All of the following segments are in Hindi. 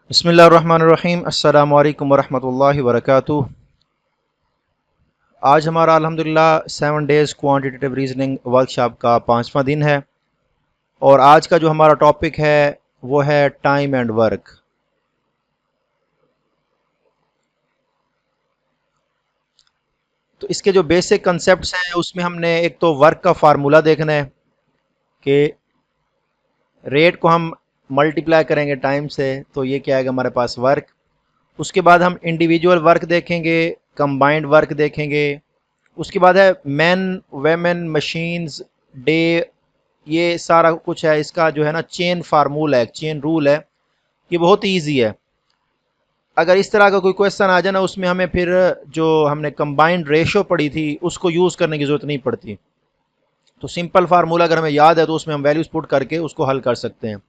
बिस्मिल्लाहिर्रहमानिर्रहीम। अस्सलामु अलैकुम वरहमतुल्लाहि वबरकातुहू। आज हमारा अल्हम्दुलिल्लाह 7 डेज़ क्वांटिटेटिव रीजनिंग वर्कशॉप का 5वां दिन है और आज का जो हमारा टॉपिक है वो है टाइम एंड वर्क। तो इसके जो बेसिक कंसेप्ट्स हैं उसमें हमने एक तो वर्क का फार्मूला देखना है कि रेट को हम मल्टीप्लाई करेंगे टाइम से तो ये क्या आएगा हमारे पास वर्क। उसके बाद हम इंडिविजुअल वर्क देखेंगे, कंबाइंड वर्क देखेंगे। उसके बाद है मैन, वेमेन, मशीन्स, डे, ये सारा कुछ है। इसका जो है ना चेन फार्मूला है, चेन रूल है, ये बहुत ही ईजी है। अगर इस तरह का कोई क्वेश्चन आ जाए ना उसमें हमें फिर जो हमने कंबाइंड रेशो पढ़ी थी उसको यूज़ करने की ज़रूरत नहीं पड़ती। तो सिंपल फार्मूला अगर हमें याद है तो उसमें हम वैल्यूज पुट करके उसको हल कर सकते हैं।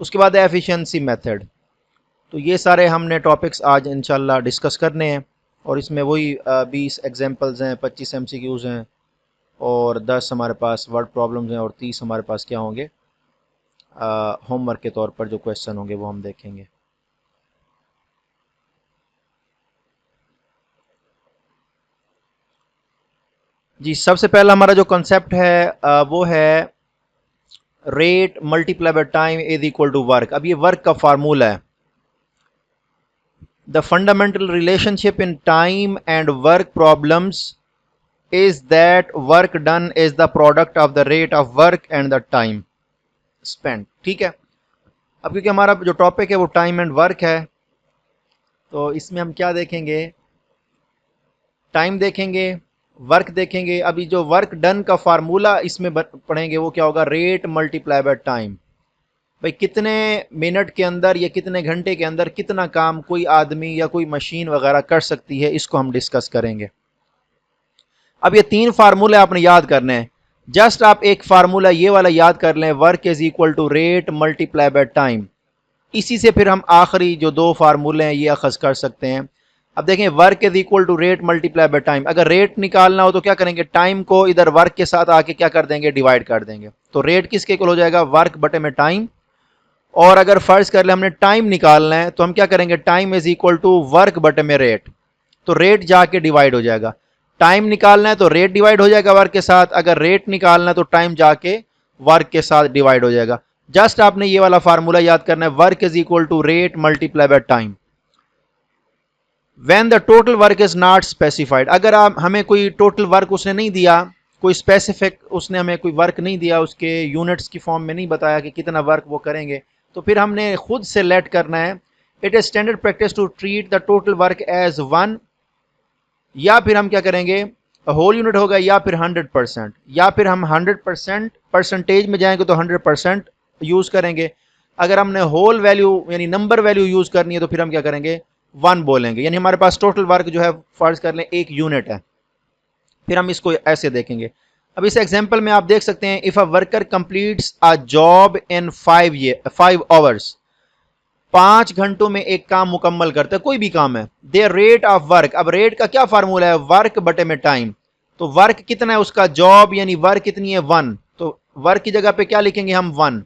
उसके बाद है एफिशिएंसी मेथड। तो ये सारे हमने टॉपिक्स आज इंशाल्लाह डिस्कस करने हैं और इसमें वही 20 एग्जांपल्स हैं, 25 एमसीक्यूज़ हैं और 10 हमारे पास वर्ड प्रॉब्लम्स हैं और 30 हमारे पास क्या होंगे, होमवर्क के तौर पर जो क्वेश्चन होंगे वो हम देखेंगे। जी, सबसे पहला हमारा जो कॉन्सेप्ट है वो है rate multiply by time is equal to work. अब ये वर्क का फार्मूला है। The fundamental relationship in time and work problems is that work done is the product of the rate of work and the time spent। ठीक है। अब क्योंकि हमारा जो टॉपिक है वो टाइम एंड वर्क है तो इसमें हम क्या देखेंगे, टाइम देखेंगे, वर्क देखेंगे। अभी जो वर्क डन का फार्मूला इसमें पढ़ेंगे वो क्या होगा, रेट मल्टीप्लाई बाय टाइम। भाई कितने मिनट के अंदर या कितने घंटे के अंदर कितना काम कोई आदमी या कोई मशीन वगैरह कर सकती है, इसको हम डिस्कस करेंगे। अब ये 3 फार्मूले आपने याद करने हैं। जस्ट आप एक फार्मूला ये वाला याद कर लें, work is equal to rate multiply by time. इसी से फिर हम आखिरी जो 2 फार्मूले हैं ये अखज़ कर सकते हैं। अब देखें, work is equal to rate multiply by time. अगर रेट निकालना हो तो क्या करेंगे, टाइम को इधर वर्क के साथ आके क्या कर देंगे, डिवाइड कर देंगे। तो रेट किसके इक्वल हो जाएगा, वर्क बटे में टाइम। और अगर फर्ज कर ले हमने टाइम निकालना है तो हम क्या करेंगे, time is equal to work बटे में रेट। तो रेट जाके डिवाइड हो जाएगा। टाइम निकालना है तो रेट डिवाइड हो जाएगा वर्क के साथ, अगर रेट निकालना है तो टाइम जाके वर्क के साथ डिवाइड हो जाएगा। जस्ट आपने ये वाला फार्मूला याद करना है, work is equal to rate multiply by time when the total work is not specified. अगर आप हमें कोई टोटल वर्क उसने नहीं दिया, कोई स्पेसिफिक उसने हमें कोई वर्क नहीं दिया, उसके यूनिट्स की फॉर्म में नहीं बताया कि कितना वर्क वो करेंगे, तो फिर हमने खुद से लेट करना है। It is standard practice to treat the total work as one, या फिर हम क्या करेंगे, होल यूनिट होगा, या फिर 100%, या फिर हम 100% परसेंटेज में जाएंगे तो 100% यूज करेंगे। अगर हमने होल वैल्यू यानी नंबर वैल्यू यूज करनी है तो फिर हम क्या करेंगे, 1 बोलेंगे। यानी हमारे पास टोटल वर्क जो है फर्ज कर लें 1 यूनिट है, फिर हम इसको ऐसे देखेंगे। अब इस एग्जांपल में आप देख सकते हैं, if a worker completes a job in 5 hours, 5 घंटों में एक काम मुकम्मल करता है, कोई भी काम है। देयर रेट ऑफ वर्क, अब रेट का क्या फार्मूला है, वर्क बटे में टाइम। तो वर्क कितना है उसका, जॉब यानी वर्क कितनी है 1, तो वर्क की जगह पे क्या लिखेंगे हम 1।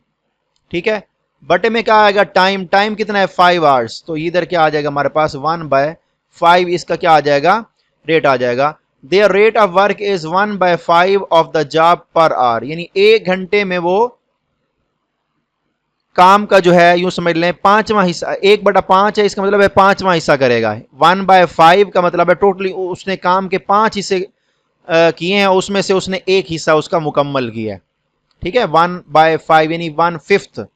ठीक है, बटे में क्या आएगा, टाइम, टाइम कितना है 5 आवर्स, तो इधर क्या आ जाएगा हमारे पास 1/5, इसका क्या आ जाएगा, रेट आ जाएगा। There rate of work is 1/5 of the job per hour, यानी 1 घंटे में वो काम का जो है यूं समझ लें 5वां हिस्सा, 1/5 है, इसका मतलब है 5वां हिस्सा करेगा। 1/5 का मतलब है टोटली उसने काम के 5 हिस्से किए हैं, उसमें से उसने 1 हिस्सा उसका मुकम्मल किया है। ठीक है, 1/5 यानी 1/5।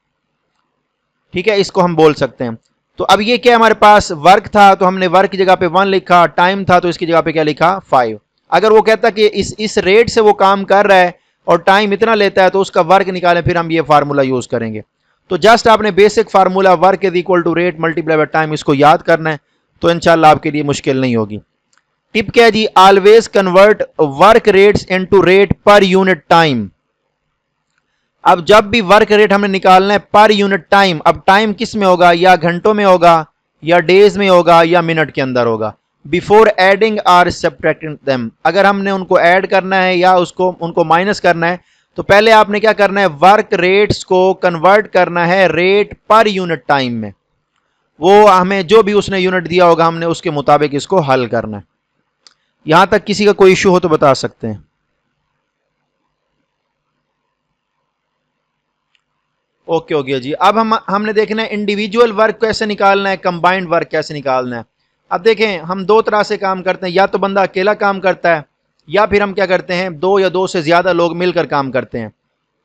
ठीक है, इसको हम बोल सकते हैं। तो अब ये क्या हमारे पास वर्क था तो हमने वर्क की जगह पे 1 लिखा, टाइम था तो इसकी जगह पे क्या लिखा, 5। अगर वो कहता कि इस रेट से वो काम कर रहा है और टाइम इतना लेता है तो उसका वर्क निकालें, फिर हम ये फार्मूला यूज करेंगे। तो जस्ट आपने basic formula work is equal to rate multiply by time इसको याद करना है, तो इंशाल्लाह आपके लिए मुश्किल नहीं होगी। टिप क्या है जी, always convert work rates into rate per unit time. अब जब भी वर्क रेट हमें निकालना है पर यूनिट टाइम, अब टाइम किस में होगा, या घंटों में होगा, या डेज में होगा, या मिनट के अंदर होगा। Before adding or subtracting them, अगर हमने उनको ऐड करना है या उनको माइनस करना है तो पहले आपने क्या करना है, वर्क रेट्स को कन्वर्ट करना है रेट पर यूनिट टाइम में। वो हमें जो भी उसने यूनिट दिया होगा हमने उसके मुताबिक इसको हल करना है। यहां तक किसी का कोई इशू हो तो बता सकते हैं। ओके हो गया जी। अब हमने देखना है इंडिविजुअल वर्क कैसे निकालना है, कंबाइंड वर्क कैसे निकालना है। अब देखें हम दो तरह से काम करते हैं, या तो बंदा अकेला काम करता है या फिर हम क्या करते हैं दो या दो से ज्यादा लोग मिलकर काम करते हैं।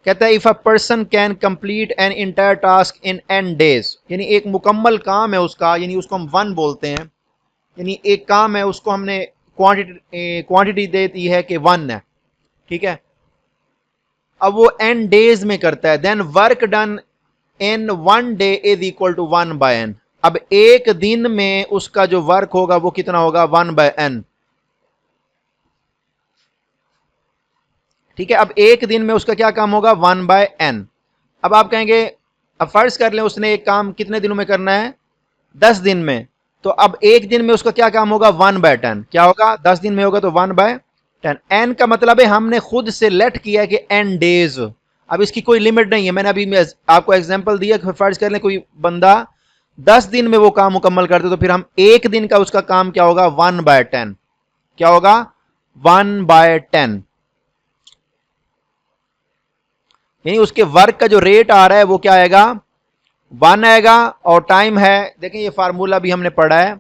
कहता है if a person can complete an entire task in an days, यानी एक मुकम्मल काम है उसका, यानी उसको हम वन बोलते हैं, यानी एक काम है उसको हमने क्वांटिटी दे दी है कि वन है, ठीक है। अब वो एन डेज में करता है, then work done in one day is equal to one by N. अब एक दिन में उसका जो वर्क होगा वो कितना होगा, वन बाय एन, ठीक है। अब एक दिन में उसका क्या काम होगा, वन बाय एन। अब आप कहेंगे, अब फर्ज कर लें उसने एक काम कितने दिनों में करना है, 10 दिन में, तो अब एक दिन में उसका क्या काम होगा, 1/10। क्या होगा, 10 दिन में होगा तो 1/10। एन का मतलब है हमने खुद से लेट किया है कि एन डेज। अब इसकी कोई लिमिट नहीं है, मैंने अभी आपको एग्जांपल दिया कि फर्ज कर लें कोई बंदा 10 दिन में वो काम मुकम्मल करते, तो फिर हम एक दिन का उसका काम क्या होगा, 1/10। क्या होगा, 1/10, यानी उसके वर्क का जो रेट आ रहा है वो क्या आएगा, 1 आएगा। और टाइम है, देखें ये फार्मूला भी हमने पढ़ा है,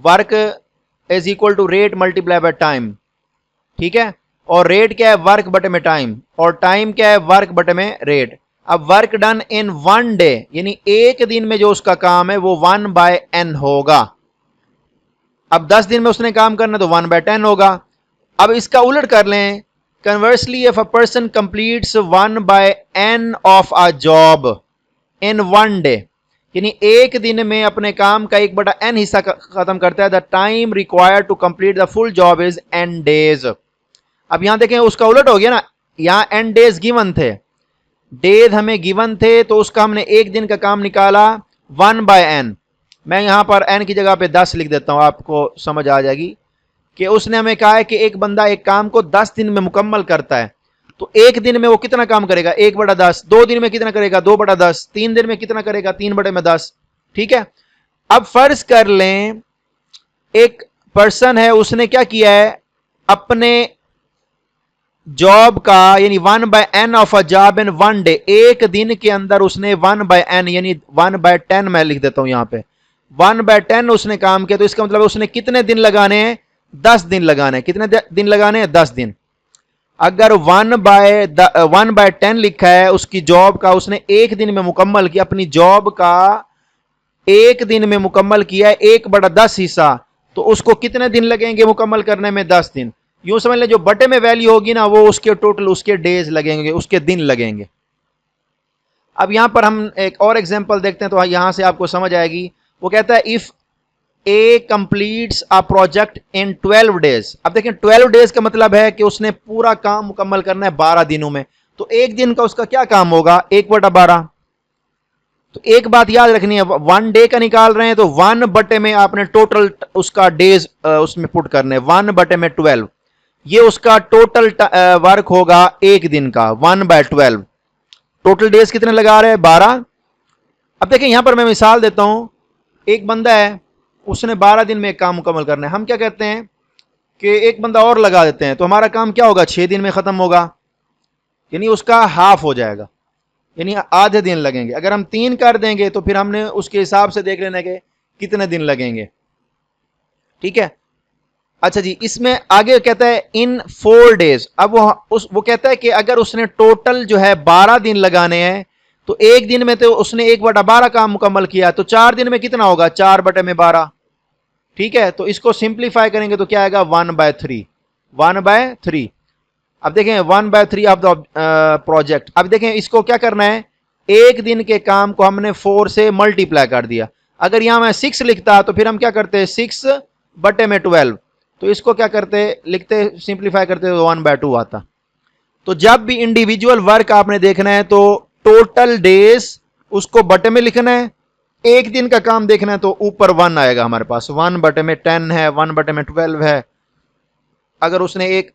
work is equal to rate multiply by time, ठीक है। और रेट क्या है, वर्क बटे में टाइम, और टाइम क्या है, वर्क बटे में रेट। अब work done in one day, यानी एक दिन में जो उसका काम है वो 1/n होगा। अब 10 दिन में उसने काम करना तो 1/10 होगा। अब इसका उलट कर लें, conversely if a person completes 1/n of a job in one day, यानी एक दिन में अपने काम का 1/n हिस्सा खत्म करता है, the time required to complete the full job is n days. अब यहां देखें उसका उलट हो गया ना, यहां n डेज गिवन थे, डेज हमें गिवन थे, तो उसका हमने एक दिन का काम निकाला 1/n। मैं यहां पर n की जगह पे 10 लिख देता हूं, आपको समझ आ जाएगी कि उसने हमें कहा है कि एक बंदा एक काम को 10 दिन में मुकम्मल करता है, तो एक दिन में वो कितना काम करेगा, 1/10। 2 दिन में कितना करेगा, 2/10। 3 दिन में कितना करेगा, 3/10, ठीक है। अब फर्ज कर लें एक पर्सन है, उसने क्या किया है, अपने जॉब का यानी 1/n of a job in one day, एक दिन के अंदर उसने 1/n यानी 1/10, मैं लिख देता हूं यहां पे 1/10 उसने काम किया, तो इसका मतलब उसने कितने दिन लगाने हैं, 10 दिन लगाने हैं। कितने दिन लगाने हैं, 10 दिन। अगर 1/10 लिखा है उसकी जॉब का, उसने एक दिन में मुकम्मल किया, अपनी जॉब का एक दिन में मुकम्मल किया है 1/10 हिस्सा, तो उसको कितने दिन लगेंगे मुकम्मल करने में, 10 दिन। यूं समझ ले जो बटे में वैल्यू होगी ना वो उसके टोटल उसके डेज लगेंगे, उसके दिन लगेंगे। अब यहां पर हम एक और एग्जांपल देखते हैं तो यहां से आपको समझ आएगी। वो कहता है if A completes a project in 12 days. अब देखें 12 डेज का मतलब है कि उसने पूरा काम मुकम्मल करना है 12 दिनों में, तो एक दिन का उसका क्या काम होगा, 1/12। तो एक बात याद रखनी है, वन डे का निकाल रहे हैं तो 1 बटे में आपने टोटल उसका डेज उसमें पुट करने, 1 बटे में 12, ये उसका टोटल वर्क होगा एक दिन का, 1/12। टोटल डेज कितने लगा रहे हैं, 12। अब देखिए यहां पर मैं मिसाल देता हूं, एक बंदा है उसने 12 दिन में एक काम मुकम्मल करना है, हम क्या कहते हैं कि एक बंदा और लगा देते हैं, तो हमारा काम क्या होगा, 6 दिन में खत्म होगा, यानी उसका हाफ हो जाएगा, यानी आधे दिन लगेंगे। अगर हम 3 कर देंगे तो फिर हमने उसके हिसाब से देख लेना कि कितने दिन लगेंगे, ठीक है। अच्छा जी, इसमें आगे कहता है इन 4 डेज। अब वो कहता है कि अगर उसने टोटल जो है 12 दिन लगाने हैं, तो एक दिन में तो उसने 1/12 काम मुकम्मल किया, तो 4 दिन में कितना होगा, 4/12, ठीक है। तो इसको सिंप्लीफाई करेंगे तो क्या आएगा, 1/3, 1/3। अब देखें 1/3 ऑफ द प्रोजेक्ट। अब देखें इसको क्या करना है, एक दिन के काम को हमने 4 से मल्टीप्लाई कर दिया। अगर यहां मैं 6 लिखता तो फिर हम क्या करते, 6/12, तो इसको क्या करते, लिखते सिंप्लीफाई करते तो 1/2 आता। तो जब भी इंडिविजुअल वर्क आपने देखना है तो टोटल डेज उसको बटे में लिखना है, एक दिन का काम देखना है तो ऊपर 1 आएगा हमारे पास, 1/10 है, 1/12 है। अगर उसने एक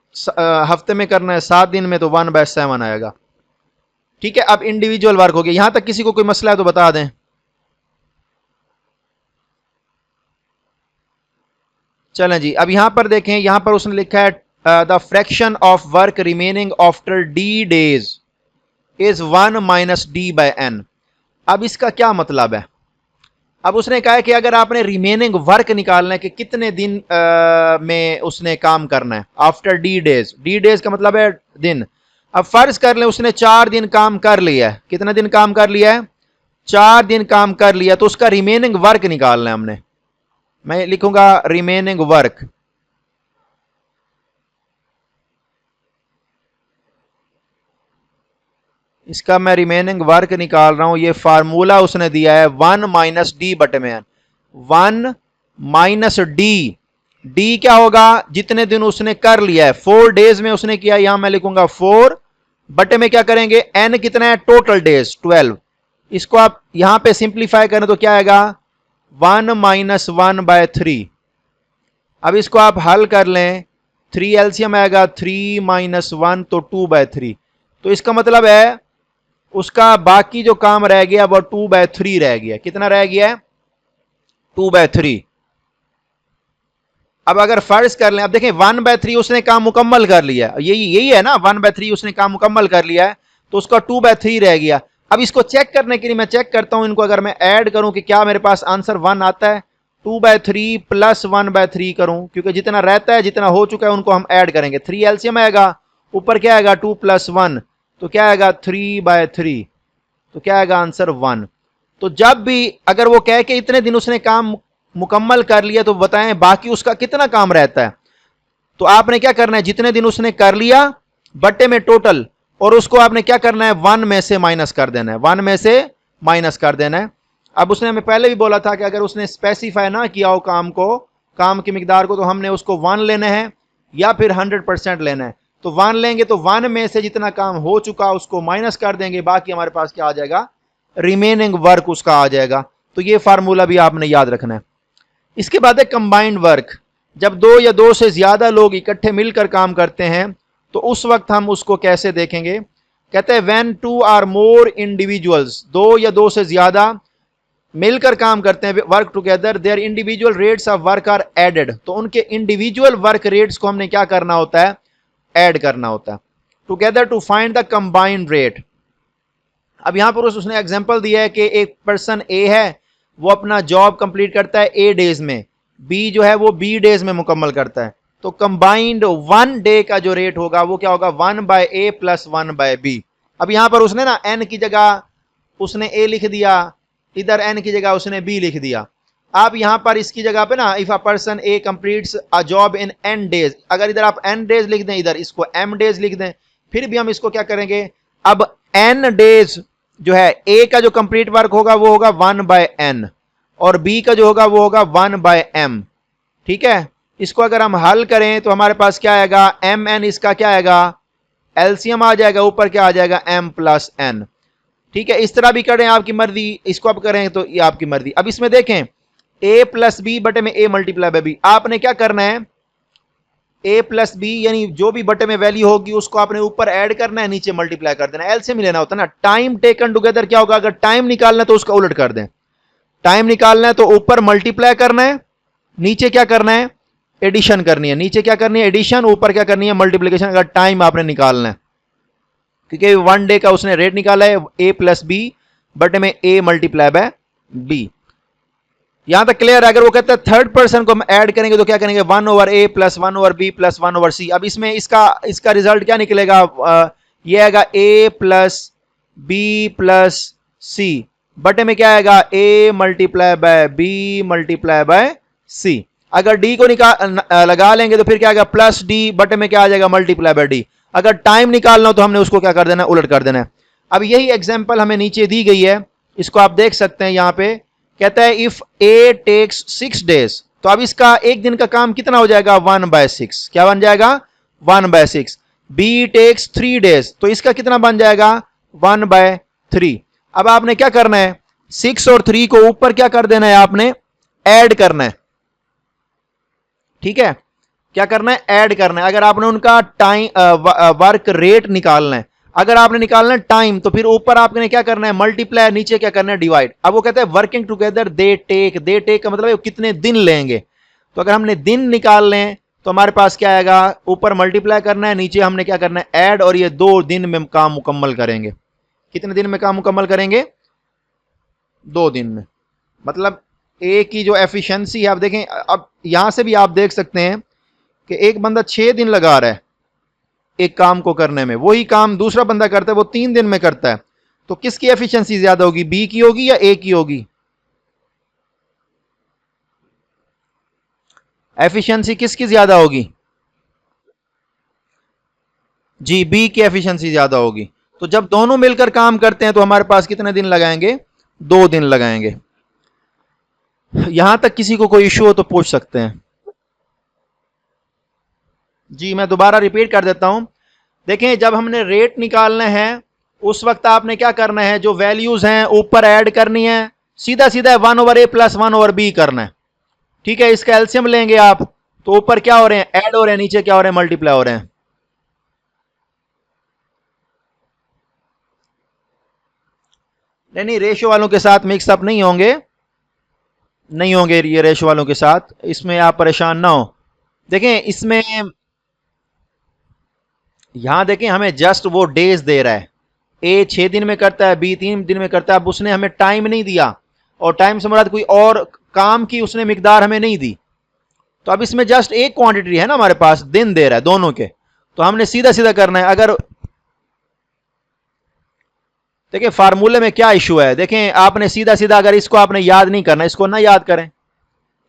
हफ्ते में करना है 7 दिन में तो 1/7 आएगा, ठीक है। अब इंडिविजुअल वर्क हो गया, यहां तक किसी को कोई मसला है तो बता दें। चलें जी, अब यहां पर देखें, यहां पर उसने लिखा है the fraction of work remaining after D days is 1 minus D by N. अब इसका क्या मतलब है? अब उसने कहा है कि अगर आपने रिमेनिंग वर्क निकालना है कि कितने दिन में उसने काम करना है after D days, D days का मतलब है दिन। अब फर्ज कर लें उसने 4 दिन काम कर लिया है। कितना दिन काम कर लिया है? 4 दिन काम कर लिया, तो उसका रिमेनिंग वर्क निकालना है हमने। मैं लिखूंगा रिमेनिंग वर्क। इसका मैं रिमेनिंग वर्क निकाल रहा हूं। ये फार्मूला उसने दिया है 1 माइनस डी बटे में 1 माइनस डी। डी क्या होगा? जितने दिन उसने कर लिया है, 4 डेज में उसने किया, यहां मैं लिखूंगा 4 बटे में क्या करेंगे, एन कितना है? Total days 12। इसको आप यहां पे सिंप्लीफाई करें तो क्या आएगा? 1 माइनस 1 बाय 3। अब इसको आप हल कर लें, 3 एलसीएम आएगा, 3 माइनस 1 तो 2 बाय 3। तो इसका मतलब है उसका बाकी जो काम रह गया वो 2 बाय 3 रह गया। कितना रह गया है? 2 बाय 3। अब अगर फर्ज कर लें, अब देखें 1 बाय 3 उसने काम मुकम्मल कर लिया, यही है ना, 1 बाय 3 उसने काम मुकम्मल कर लिया है, तो उसका 2 बाय 3 रह गया। अब इसको चेक करने के लिए मैं चेक करता हूं इनको, अगर मैं ऐड करूं कि क्या मेरे पास आंसर 1 आता है। 2 बाय 3 प्लस 1 बाय 3 करूं, क्योंकि जितना रहता है, जितना हो चुका है, उनको हम ऐड करेंगे। 3 एलसीएम आएगा, ऊपर क्या आएगा? 2 प्लस 1, तो क्या आएगा? 3 बाय 3। तो क्या आएगा? आंसर 1। तो जब भी अगर वो कहे कि इतने दिन उसने काम मुकम्मल कर लिया, तो बताएं बाकी उसका कितना काम रहता है। तो आपने क्या करना है, जितने दिन उसने कर लिया बट्टे में टोटल, और उसको आपने क्या करना है? 1 में से माइनस कर देना है, 1 में से माइनस कर देना है। अब उसने हमें पहले भी बोला था कि अगर उसने स्पेसिफाई ना किया हो काम की मिकदार को, तो हमने उसको 1 लेना है या फिर 100% लेना है। तो 1 लेंगे तो 1 में से जितना काम हो चुका उसको माइनस कर देंगे, बाकी हमारे पास क्या आ जाएगा? रिमेनिंग वर्क उसका आ जाएगा। तो ये फार्मूला भी आपने याद रखना है। इसके बाद है कंबाइंड वर्क। जब 2 या 2 से ज्यादा लोग इकट्ठे मिलकर काम करते हैं, तो उस वक्त हम उसको कैसे देखेंगे? कहते हैं व्हेन 2 आर मोर इंडिविजुअल्स, 2 या 2 से ज्यादा मिलकर काम करते हैं, work together, their individual rates of work are added. तो उनके इंडिविजुअल वर्क रेट्स को हमने क्या करना होता है? ऐड करना होता है, together to find the combined rate. अब यहां पर उसने एग्जांपल दिया है कि एक पर्सन ए है, वो अपना जॉब कंप्लीट करता है ए डेज में, बी जो है वो बी डेज में मुकम्मल करता है। तो कंबाइंड 1 डे का जो रेट होगा वो क्या होगा? 1 बाय ए प्लस 1 बाय बी। अब यहां पर उसने ना एन की जगह उसने ए लिख दिया, इधर एन की जगह उसने बी लिख दिया। आप यहां पर इसकी जगह पे ना, if a person A completes a job in an days, अगर इधर आप एन डेज लिख दें, इधर इसको एम डेज लिख दें, फिर भी हम इसको क्या करेंगे? अब एन डेज जो है, ए का जो कंप्लीट वर्क होगा वो होगा 1 बाय एन, और बी का जो होगा वो होगा 1 बाय एम। ठीक है, इसको अगर हम हल करें तो हमारे पास क्या आएगा? एम एन, इसका क्या आएगा? एलसीएम आ जाएगा, ऊपर क्या आ जाएगा? M plus N. ठीक है, इस तरह भी करें, आपकी मर्जी। इसको आप करें तो ये आपकी मर्जी। अब इसमें देखें, ए प्लस बी बटे में ए मल्टीप्लाई बाय बी, आपने क्या करना है? ए प्लस बी यानी जो भी बटे में वैल्यू होगी उसको आपने ऊपर ऐड करना है, नीचे मल्टीप्लाई कर देना है। एलसीएम लेना होता है ना। टाइम टेकन टुगेदर क्या होगा? अगर टाइम निकालना है तो उसका उलट कर दें। टाइम निकालना है तो ऊपर मल्टीप्लाई करना है, नीचे क्या करना है? एडिशन करनी है। नीचे क्या करनी है? एडिशन, ऊपर क्या करनी है? मल्टीप्लीकेशन। अगर टाइम आपने निकालना है, क्योंकि 1 डे का उसने रेट निकाला है, ए प्लस बी बटे में ए मल्टीप्लाई बाय बी। यहां तक क्लियर है? अगर वो कहता है थर्ड पर्सन को हम ऐड करेंगे तो क्या करेंगे? 1 over A plus 1 over B plus 1 over C. अब इसमें इसका रिजल्ट क्या निकलेगा? ये आएगा A plus B plus C बटे में क्या आएगा? A multiply by B multiply by C. अगर डी को लगा लेंगे तो फिर क्या आएगा? प्लस डी बटे में क्या आ जाएगा? Multiply by D. अगर टाइम निकालना हो तो हमने उसको क्या कर देना? उलट कर देना है। अब यही एग्जांपल हमें नीचे दी गई है, इसको आप देख सकते हैं। यहां पे कहता है इफ ए टेक्स 6 डेज, तो अब इसका एक दिन का काम कितना हो जाएगा? 1 बाय 6। क्या बन जाएगा? 1 बाय 6। बी टेक्स 3 डेज, तो इसका कितना बन जाएगा? 1 बाय 3। अब आपने क्या करना है? 6 और 3 को ऊपर क्या कर देना है? आपने ऐड करना है। ठीक है, क्या करना है? ऐड करना है। अगर आपने उनका टाइम वर्क रेट निकालना है, अगर आपने निकालना है टाइम, तो फिर ऊपर आपने क्या करना है? मल्टीप्लाई, नीचे क्या करना है? डिवाइड। अब वो कहते हैं working together they take. They take का मतलब है कितने दिन लेंगे। तो अगर हमने दिन निकाल लें तो हमारे पास क्या आएगा, ऊपर मल्टीप्लाई करना है, नीचे हमने क्या करना है ऐड, और ये 2 दिन में काम मुकम्मल करेंगे। कितने दिन में काम मुकम्मल करेंगे, 2 दिन में। मतलब ए की जो एफिशिएंसी है, आप देखें, अब यहां से भी आप देख सकते हैं कि एक बंदा 6 दिन लगा रहा है एक काम को करने में, वही काम दूसरा बंदा करता है वो 3 दिन में करता है। तो किसकी एफिशिएंसी ज्यादा होगी, बी की होगी या ए की होगी? एफिशिएंसी किसकी ज्यादा होगी? जी, बी की एफिशिएंसी ज्यादा होगी। तो जब दोनों मिलकर काम करते हैं तो हमारे पास कितने दिन लगाएंगे, 2 दिन लगाएंगे। यहां तक किसी को कोई इश्यू हो तो पूछ सकते हैं। जी, मैं दोबारा रिपीट कर देता हूं। देखें, जब हमने रेट निकालना है उस वक्त आपने क्या करना है, जो वैल्यूज हैं ऊपर ऐड करनी है, सीधा सीधा 1/a प्लस 1/b करना है। ठीक है, इसका एलसीएम लेंगे आप, तो ऊपर क्या हो रहे हैं, ऐड हो रहे हैं, नीचे क्या हो रहे हैं, मल्टीप्लाई हो रहे हैं। नहीं, रेशो वालों के साथ मिक्स अप नहीं होंगे, नहीं होंगे ये रेशो वालों के साथ, इसमें आप परेशान ना हो। देखें इसमें, यहां देखें हमें जस्ट वो डेज दे रहा है, ए 6 दिन में करता है, बी 3 दिन में करता है। अब उसने हमें टाइम नहीं दिया, और टाइम से मुराद कोई और काम की उसने मिकदार हमें नहीं दी। तो अब इसमें जस्ट एक क्वांटिटी है ना हमारे पास, दिन दे रहा है दोनों के, तो हमने सीधा सीधा करना है। अगर देखिए फार्मूले में क्या इशू है, देखें आपने सीधा सीधा, अगर इसको आपने याद नहीं करना, इसको ना याद करें,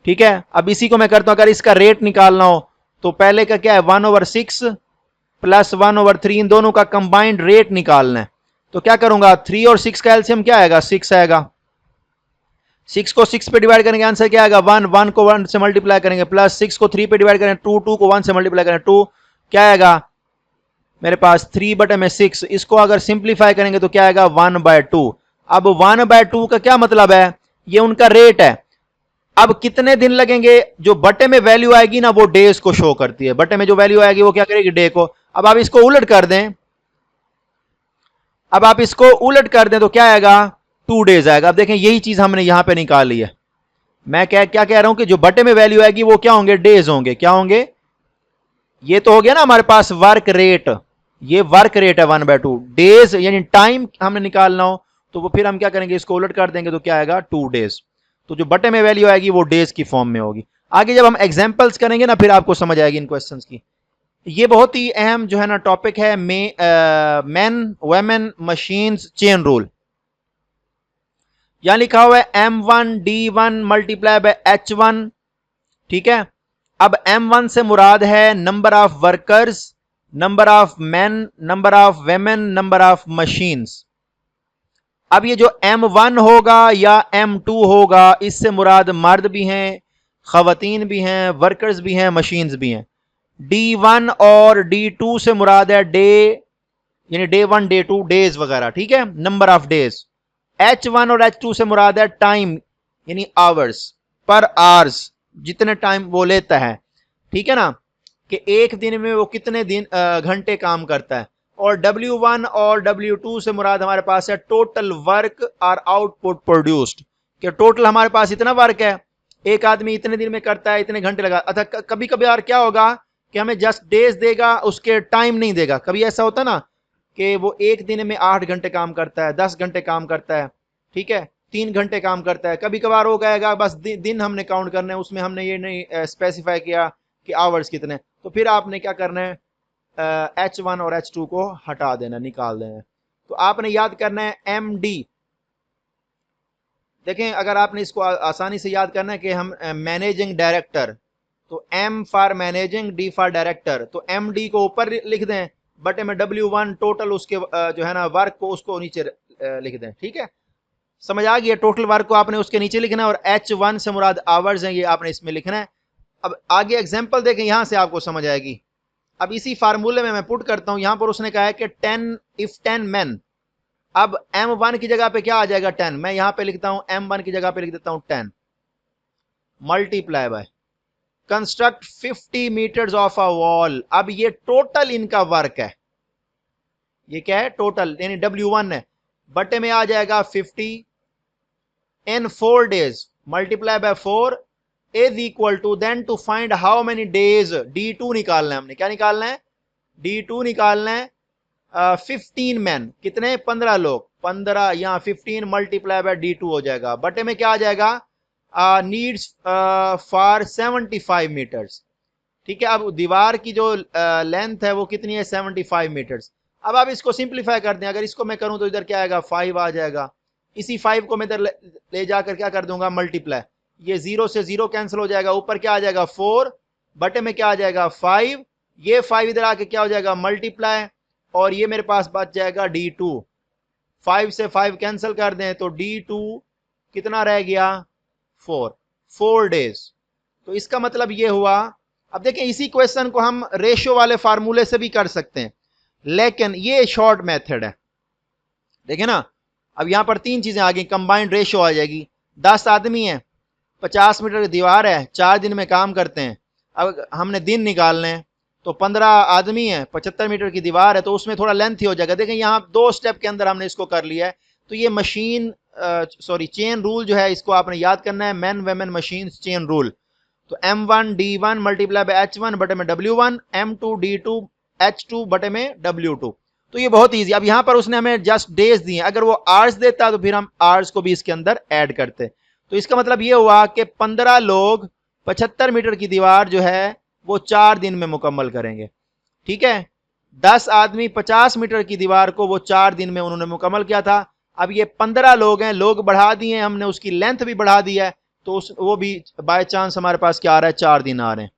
ठीक है। अब इसी को मैं करता हूं, अगर इसका रेट निकालना हो तो पहले का क्या है, 1/6 प्लस 1/3, इन दोनों का कंबाइंड रेट निकालना है। तो क्या करूंगा, 3 और 6 का एलसीएम क्या आएगा, 6 आएगा। 6 को 6 पे डिवाइड करेंगे, आंसर क्या आएगा, 1। 1 को 1 से मल्टीप्लाई करेंगे, प्लस 6 को 3 पे डिवाइड करेंगे, 2। 2 को 1 से मल्टीप्लाई करेंगे, 2 क्या आएगा मेरे पास, 3/6। इसको अगर सिंप्लीफाई करेंगे तो क्या आएगा, 1/2। अब 1/2 का क्या मतलब है, ये उनका रेट है। अब कितने दिन लगेंगे, जो बटे में वैल्यू आएगी ना वो डेज को शो करती है, बटे में जो वैल्यू आएगी वो क्या करेगी, डे को। अब आप इसको उलट कर दें, अब आप इसको उलट कर दें तो क्या आएगा, 2 डेज आएगा। अब देखें यही चीज हमने यहां पे निकाली है। मैं क्या क्या कह रहा हूं कि जो बटे में वैल्यू आएगी वो क्या होंगे, डेज होंगे। क्या होंगे, ये तो हो गया ना हमारे पास वर्क रेट, ये वर्क रेट है 1/2। डेज यानी टाइम हमें निकालना हो तो वो फिर हम क्या करेंगे, इसको उलट कर देंगे तो क्या आएगा, 2 डेज। तो जो बटे में वैल्यू आएगी वो डेज की फॉर्म में होगी। आगे जब हम एग्जांपल्स करेंगे ना फिर आपको समझ आएगी इन क्वेश्चंस की। ये बहुत ही अहम जो है ना टॉपिक है, man women machines chain rule. यहां लिखा हुआ है M1D1 मल्टीप्लाई बाय H1, ठीक है। अब M1 से मुराद है number of workers, number of man, number of women, number of machines. अब ये जो M1 होगा या M2 होगा, इससे मुराद मर्द भी हैं, खवातीन भी हैं, वर्कर्स भी हैं, मशीन्स भी हैं। D1 और D2 से मुराद है डे, यानी डे 1 डे 2 डेज वगैरह, ठीक है, नंबर ऑफ डेज। H1 और H2 से मुराद है टाइम, यानी आवर्स, पर आवर्स, जितने टाइम वो लेता है, ठीक है ना, कि एक दिन में वो कितने दिन घंटे काम करता है। और W1 और W2 से मुराद हमारे पास है टोटल वर्क और आउटपुट प्रोड्यूस्ड, कि टोटल हमारे पास इतना वर्क है, एक आदमी इतने दिन में करता है, इतने घंटे लगा। अतः कभी कभी और क्या होगा कि हमें जस्ट डेज देगा, उसके टाइम नहीं देगा। कभी ऐसा होता ना कि वो एक दिन में 8 घंटे काम करता है, 10 घंटे काम करता है, ठीक है, 3 घंटे काम करता है। कभी कभार हो गएगा बस दिन हमने काउंट करने हैं, उसमें हमने ये नहीं स्पेसिफाई किया कि आवर्स कितने, तो फिर आपने क्या करना है, H1 और H2 को हटा देना, निकाल देना। तो आपने याद करना है MD। देखें अगर आपने इसको आसानी से याद करना है कि हम मैनेजिंग डायरेक्टर, तो M for managing, D for director, तो MD को ऊपर लिख दें, बटे में W1 टोटल उसके जो है ना वर्क को, उसको नीचे लिख दें, ठीक है। समझ आ गया, टोटल वर्क को आपने उसके नीचे लिखना है, और H1 से मुराद आवर्स हैं, ये आपने इसमें लिखना है। अब आगे एग्जांपल देखें, यहां से आपको समझ आएगी। अब इसी फार्मूले में मैं पुट करता हूं, यहां पर उसने कहा है कि 10 इफ 10 मैन। अब M1 की जगह पे क्या आ जाएगा, 10। मैं यहां पे लिखता हूं, M1 की जगह पे लिख देता हूं 10 multiply by construct 50 metres of a wall. अब ये टोटल इनका वर्क है, ये क्या है, टोटल, यानी W1 है, बटे में आ जाएगा 50 in 4 days, multiply by 4 is equal to, then to find how many days, D2 निकालना है हमने, क्या निकालना है, D2 निकालना है। 15 मैन, कितने, 15 लोग, 15 यहाँ 15 मल्टीप्लाई बाय D2 हो जाएगा, बटे में क्या आ जाएगा, नीड्स फॉर 75 मीटर्स। ठीक है, अब दीवार की जो लेंथ है वो कितनी है, 75 मीटर्स। अब आप इसको सिंप्लीफाई कर दें, अगर इसको मैं करूं तो इधर क्या आएगा, 5 आ जाएगा। इसी 5 को मैं इधर ले जाकर क्या कर दूंगा, मल्टीप्लाई, ये 0 से 0 कैंसिल हो जाएगा, ऊपर क्या आ जाएगा 4, बटे में क्या आ जाएगा 5, ये 5 इधर आके क्या हो जाएगा मल्टीप्लाई, और ये मेरे पास बच जाएगा D2। 5 से 5 कैंसिल कर दें तो D2 कितना रह गया, 4 डेज। तो इसका मतलब ये हुआ। अब देखें इसी क्वेश्चन को हम रेशियो वाले फार्मूले से भी कर सकते हैं, लेकिन ये शॉर्ट मेथड है। देखें ना, अब यहां पर 3 चीजें आ गई, कंबाइंड रेशियो आ जाएगी। 10 आदमी है, 50 मीटर की दीवार है, 4 दिन में काम करते हैं। अब हमने दिन निकालने हैं, तो 15 आदमी है, 75 मीटर की दीवार है, तो उसमें थोड़ा लेंथ ही हो जाएगा। देखें यहाँ 2 स्टेप के अंदर हमने इसको कर लिया है। तो ये मशीन चेन रूल जो है, इसको आपने याद करना है, man women machine chain rule. तो M1 D1 multiply by H1 बटे में W1, M2 D2 H2 बटे में W2। तो ये बहुत ईजी। अब यहां पर उसने हमें जस्ट डेज दिए, अगर वो आवर्स देता तो फिर हम आवर्स को भी इसके अंदर ऐड करते। तो इसका मतलब ये हुआ कि 15 लोग 75 मीटर की दीवार जो है वो 4 दिन में मुकम्मल करेंगे। ठीक है, 10 आदमी 50 मीटर की दीवार को वो 4 दिन में उन्होंने मुकम्मल किया था। अब ये 15 लोग हैं, लोग बढ़ा दिए, हमने उसकी लेंथ भी बढ़ा दी है, तो वो भी बाय चांस हमारे पास क्या आ रहा है, 4 दिन आ रहे हैं।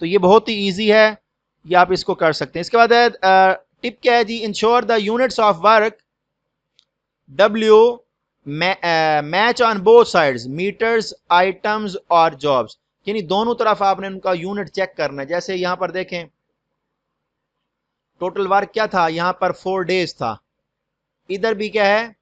तो ये बहुत ही ईजी है, ये आप इसको कर सकते हैं। इसके बाद टिप क्या है जी, ensure the units of work W match on both sides, metres, items और जॉब्स, यानी दोनों तरफ आपने उनका यूनिट चेक करना है। जैसे यहां पर देखें टोटल वर्क क्या था, यहां पर 4 डेज था, इधर भी क्या है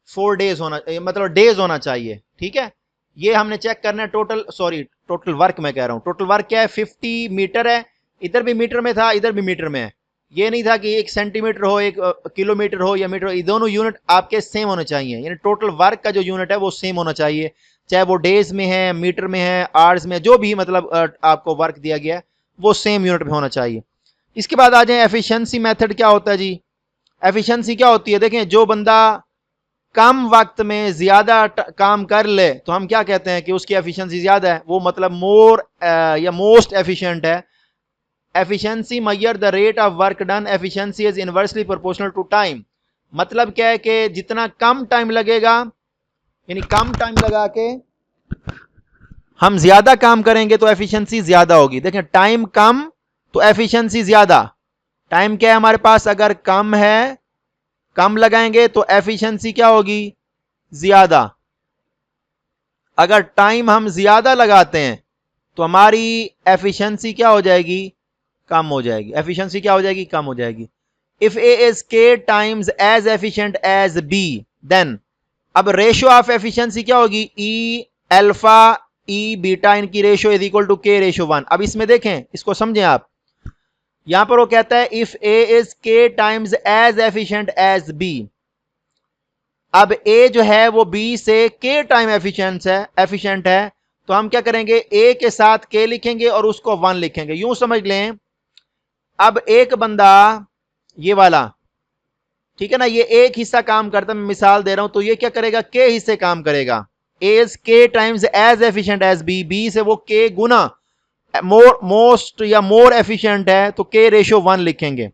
4 डेज होना, मतलब डेज होना चाहिए। ठीक है, ये हमने चेक करना है। टोटल वर्क मैं कह रहा हूं, टोटल वर्क क्या है, 50 मीटर है, इधर भी मीटर में था, इधर भी मीटर में है। ये नहीं था कि 1 सेंटीमीटर हो, 1 किलोमीटर हो या मीटर हो, ये दोनों यूनिट आपके सेम होने चाहिए। यानी टोटल वर्क का जो यूनिट है वो सेम होना चाहिए, चाहे वो डेज में है, मीटर में है, आवर्स में, जो भी मतलब आपको वर्क दिया गया है वो सेम यूनिट में होना चाहिए। इसके बाद आ जाए एफिशिएंसी मेथड। क्या होता है जी, एफिशिएंसी क्या होती है, देखें जो बंदा कम वक्त में ज्यादा काम कर ले तो हम क्या कहते हैं कि उसकी एफिशिएंसी ज्यादा है, वो मतलब मोर या मोस्ट एफिशिएंट है। Efficiency measure the rate of work done, efficiency is inversely proportional to time. मतलब क्या है कि जितना कम टाइम लगेगा, यानी कम टाइम लगा के हम ज्यादा काम करेंगे तो एफिशिएंसी ज्यादा होगी। देखें टाइम कम तो एफिशिएंसी ज्यादा। टाइम क्या है हमारे पास, अगर कम है, कम लगाएंगे तो एफिशिएंसी क्या होगी, ज्यादा। अगर टाइम हम ज्यादा लगाते हैं तो हमारी एफिशिएंसी क्या हो जाएगी, कम हो जाएगी। एफिशिएंसी क्या हो जाएगी, कम हो जाएगी। If A is K times as efficient as B, then अब रेशियो ऑफ एफिशिएंसी क्या होगी, ई अल्फा ई बीटा, इनकी ratio is equal to K ratio 1। अब इसमें देखें, इसको समझें आप, यहां पर वो कहता है if A is K times as efficient as B. अब ए जो है वो बी से के टाइम एफिशिएंट है, तो हम क्या करेंगे, ए के साथ के लिखेंगे और उसको 1 लिखेंगे। यूं समझ लें, अब एक बंदा ये वाला, ठीक है ना, ये एक हिस्सा काम करता, मैं मिसाल दे रहा हूं, तो ये क्या करेगा, के हिस्से काम करेगा। A is K times as efficient as B, B से वो के गुना मोस्ट या मोर एफिशिएंट है, तो के रेशियो 1 लिखेंगे।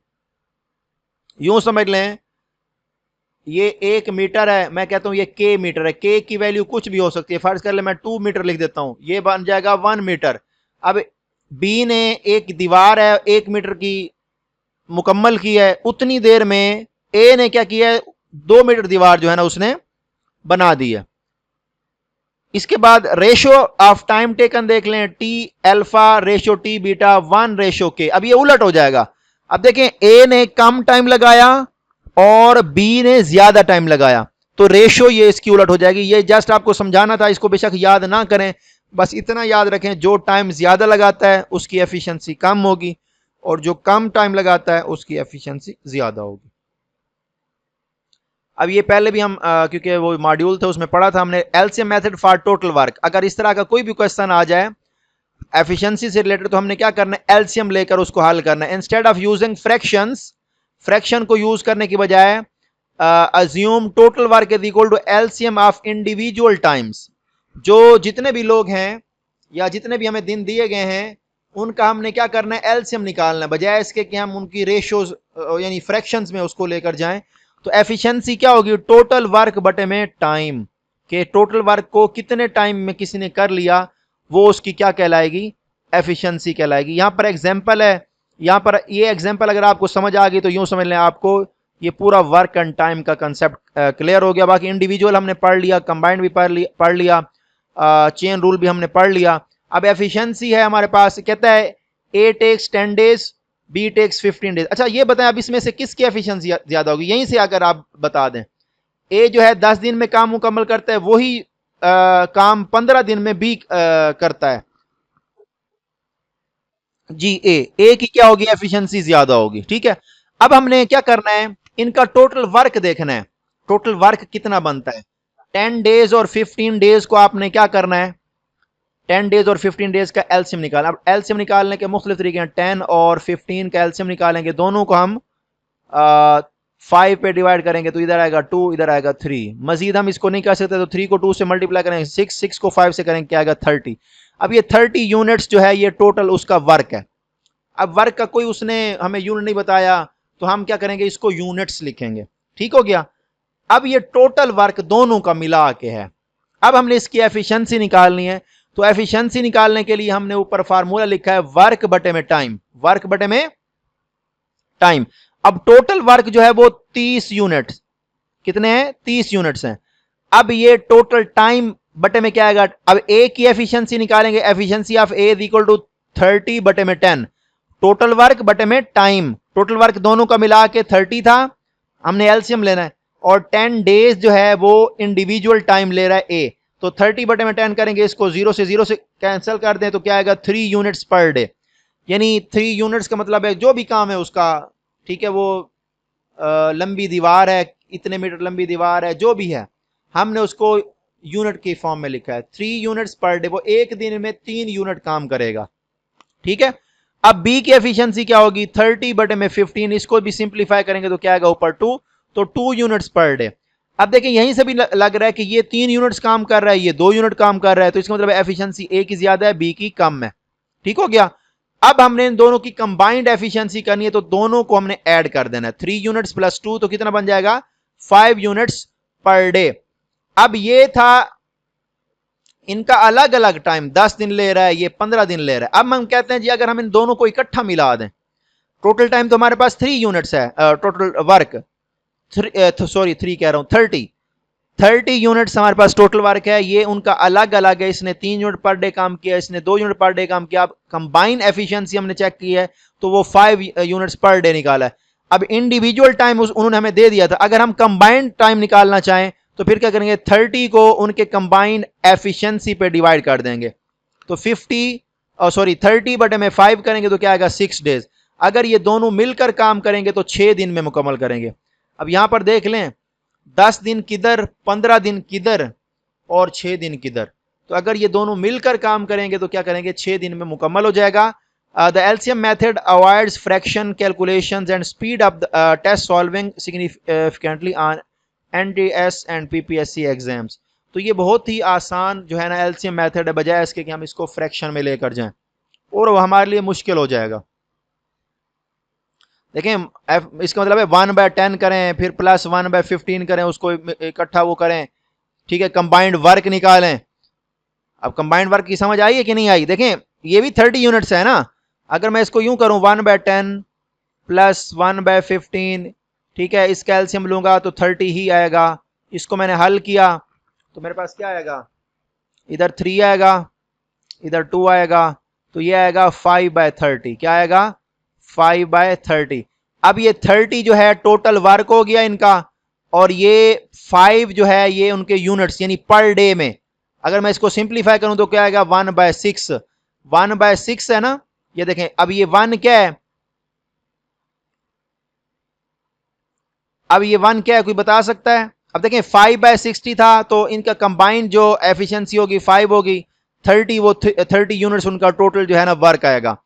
यूं समझ लें, ये 1 मीटर है, मैं कहता हूं ये के मीटर है, के की वैल्यू कुछ भी हो सकती है, फर्ज कर ले मैं 2 मीटर लिख देता हूं, ये बन जाएगा 1 मीटर। अब बी ने एक दीवार है 1 मीटर की मुकम्मल की है, उतनी देर में ए ने क्या किया है, 2 मीटर दीवार जो है ना उसने बना दी है। इसके बाद रेशियो ऑफ टाइम टेकन देख लें, T alpha ratio T beta 1 ratio के। अब ये उलट हो जाएगा। अब देखें ए ने कम टाइम लगाया और बी ने ज्यादा टाइम लगाया, तो रेशियो ये इसकी उलट हो जाएगी। ये जस्ट आपको समझाना था, इसको बेशक याद ना करें, बस इतना याद रखें, जो टाइम ज्यादा लगाता है उसकी एफिशिएंसी कम होगी और जो कम टाइम लगाता है उसकी एफिशिएंसी ज्यादा होगी। अब ये पहले भी हम क्योंकि वो मॉड्यूल थे उसमें पढ़ा था हमने, LCM method for total work. अगर इस तरह का कोई भी क्वेश्चन आ जाए एफिशिएंसी से रिलेटेड तो हमने क्या करना है, एलसीएम लेकर उसको हल करना है। Instead of using fractions, fraction को यूज करने की बजाय assume total work is equal to LCM of individual times. जो जितने भी लोग हैं या जितने भी हमें दिन दिए गए हैं उनका हमने क्या करना है, एलसीएम निकालना है, बजाय इसके कि हम उनकी रेशियोज यानी फ्रैक्शंस में उसको लेकर जाएं। तो एफिशिएंसी क्या होगी, टोटल वर्क बटे में टाइम, के टोटल वर्क को कितने टाइम में किसी ने कर लिया वो उसकी क्या कहलाएगी, एफिशिएंसी कहलाएगी। यहां पर एग्जांपल है, यहां पर ये एग्जांपल अगर आपको समझ आ गई तो यूं समझ लें आपको ये पूरा वर्क एंड टाइम का कंसेप्ट क्लियर हो गया। बाकी इंडिविजुअल हमने पढ़ लिया, कंबाइंड भी पढ़ लिया, चेन रूल भी हमने पढ़ लिया। अब एफिशिएंसी है हमारे पास, कहता है A takes 10 days, B takes 15 days. अच्छा ये बताएं अब इसमें से किसकी एफिशिएंसी ज्यादा होगी, यहीं से अगर आप बता दें। ए जो है 10 दिन में काम मुकम्मल करता है, वही काम 15 दिन में बी करता है जी। ए की क्या होगी, एफिशिएंसी ज्यादा होगी। ठीक है, अब हमने क्या करना है, इनका टोटल वर्क देखना है, टोटल वर्क कितना बनता है। 10 डेज और 15 डेज को आपने क्या करना है, 10 डेज और 15 डेज का एलसीएम निकालना। अब एलसीएम निकालने के मुख्तलिफ तरीके हैं, 10 और 15 का एलसीएम निकालेंगे, दोनों को हम 5 पे डिवाइड करेंगे तो इधर आएगा 2, इधर आएगा 3। मजीद हम इसको नहीं कर सकते तो 3 को 2 से मल्टीप्लाई करेंगे 6, 6 को 5 से करेंगे क्या आएगा 30। अब ये 30 यूनिट्स जो है ये टोटल उसका वर्क है। अब वर्क का कोई उसने हमें यूनिट नहीं बताया तो हम क्या करेंगे, इसको यूनिट्स लिखेंगे। ठीक हो गया। अब ये टोटल वर्क दोनों का मिला के है। अब हमने इसकी एफिशिएंसी निकालनी है, तो एफिशिएंसी निकालने के लिए हमने ऊपर फार्मूला लिखा है वर्क बटे में टाइम, वर्क बटे में टाइम। अब टोटल वर्क जो है वो 30 यूनिट, कितने हैं, 30 यूनिट्स हैं। अब ये टोटल टाइम बटे में क्या आएगा, अब ए की एफिशिएंसी निकालेंगे, efficiency of A is equal to 30 बटे में 10, टोटल वर्क बटे में टाइम। टोटल वर्क दोनों का मिला के 30 था, हमने एलसीएम लेना है, और 10 डेज जो है वो इंडिविजुअल टाइम ले रहा है ए, तो 30 बटे में 10 करेंगे, इसको 0 से कैंसिल कर दें तो क्या आएगा 3 यूनिट्स पर डे। यानी 3 यूनिट्स का मतलब है जो भी काम है उसका, ठीक है, वो लंबी दीवार है, इतने मीटर लंबी दीवार है, जो भी है हमने उसको यूनिट की फॉर्म में लिखा है, 3 यूनिट्स पर डे, वो एक दिन में 3 यूनिट काम करेगा। ठीक है, अब बी की एफिशिएंसी क्या होगी, 30 बटे में 15, इसको भी सिंप्लीफाई करेंगे तो क्या आएगा ऊपर 2, तो 2 यूनिट्स पर डे। अब देखिए यहीं से भी लग रहा है कि ये 3 यूनिट्स काम कर रहा है, ये 2 यूनिट काम कर रहा है, तो इसका मतलब एफिशिएंसी ए की ज्यादा है, बी की कम है। ठीक हो गया। अब हमने इन दोनों की कंबाइंड एफिशिएंसी करनी है, तो दोनों को हमने ऐड कर देना है, 3 यूनिट्स प्लस 2 तो कितना बन जाएगा 5 यूनिट्स पर डे। अब ये था इनका अलग अलग टाइम, 10 दिन ले रहा है, ये 15 दिन ले रहा है। अब हम कहते हैं जी अगर हम इन दोनों को इकट्ठा मिला दें, टोटल टाइम तो हमारे पास 3 यूनिट्स है, टोटल वर्क 3 कह रहा हूं 30 यूनिट्स हमारे पास टोटल वर्क है, ये उनका अलग अलग है, इसने 3 यूनिट पर डे काम किया, इसने 2 यूनिट पर डे काम किया। अब कंबाइन एफिशिएंसी हमने चेक की है तो वो 5 यूनिट्स पर डे निकाला है। अब इंडिविजुअल टाइम उन्होंने हमें दे दिया था, अगर हम कंबाइंड टाइम निकालना चाहें तो फिर क्या करेंगे, 30 को उनके कंबाइंड एफिशिएंसी पे डिवाइड कर देंगे, तो 30 बटे में 5 करेंगे तो क्या आएगा 6 डेज। अगर ये दोनों मिलकर काम करेंगे तो 6 दिन में मुकम्मल करेंगे। अब यहां पर देख लें 10 दिन किधर, 15 दिन किधर और 6 दिन किधर, तो अगर ये दोनों मिलकर काम करेंगे तो क्या करेंगे 6 दिन में मुकम्मल हो जाएगा। The LCM method avoids fraction calculations and speed up test solving significantly on NDS and PPSC exams. तो ये बहुत ही आसान जो है ना एलसीएम मेथड है, बजाय इसके कि हम इसको फ्रैक्शन में लेकर जाएं और वो हमारे लिए मुश्किल हो जाएगा। देखें इसका मतलब है 1/10 करें, फिर प्लस 1/15 करें, उसको इकट्ठा वो करें, ठीक है, कंबाइंड वर्क निकालें। अब कंबाइंड वर्क की समझ आई है कि नहीं आई, देखें ये भी 30 यूनिट्स है ना, अगर मैं इसको यूं करूं 1/10 प्लस 1/15, ठीक है, इसका एलसीएम लूंगा तो 30 ही आएगा। इसको मैंने हल किया तो मेरे पास क्या आएगा, इधर 3 आएगा, इधर 2 आएगा, तो ये आएगा 5/30, क्या आएगा 5/30। अब ये 30 जो है टोटल वर्क हो गया इनका, और ये 5 जो है ये उनके यूनिट्स यानी पर डे में। अगर मैं इसको सिंप्लीफाई करूं तो क्या आएगा 1/6, 1/6 है ना, ये देखें अब ये 1 क्या है, अब ये 1 क्या है, कोई बता सकता है? अब देखें 5/60 था, तो इनका कंबाइंड जो एफिशिएंसी होगी 5 होगी, 30 वो 30 यूनिट्स उनका टोटल जो है ना वर्क आएगा।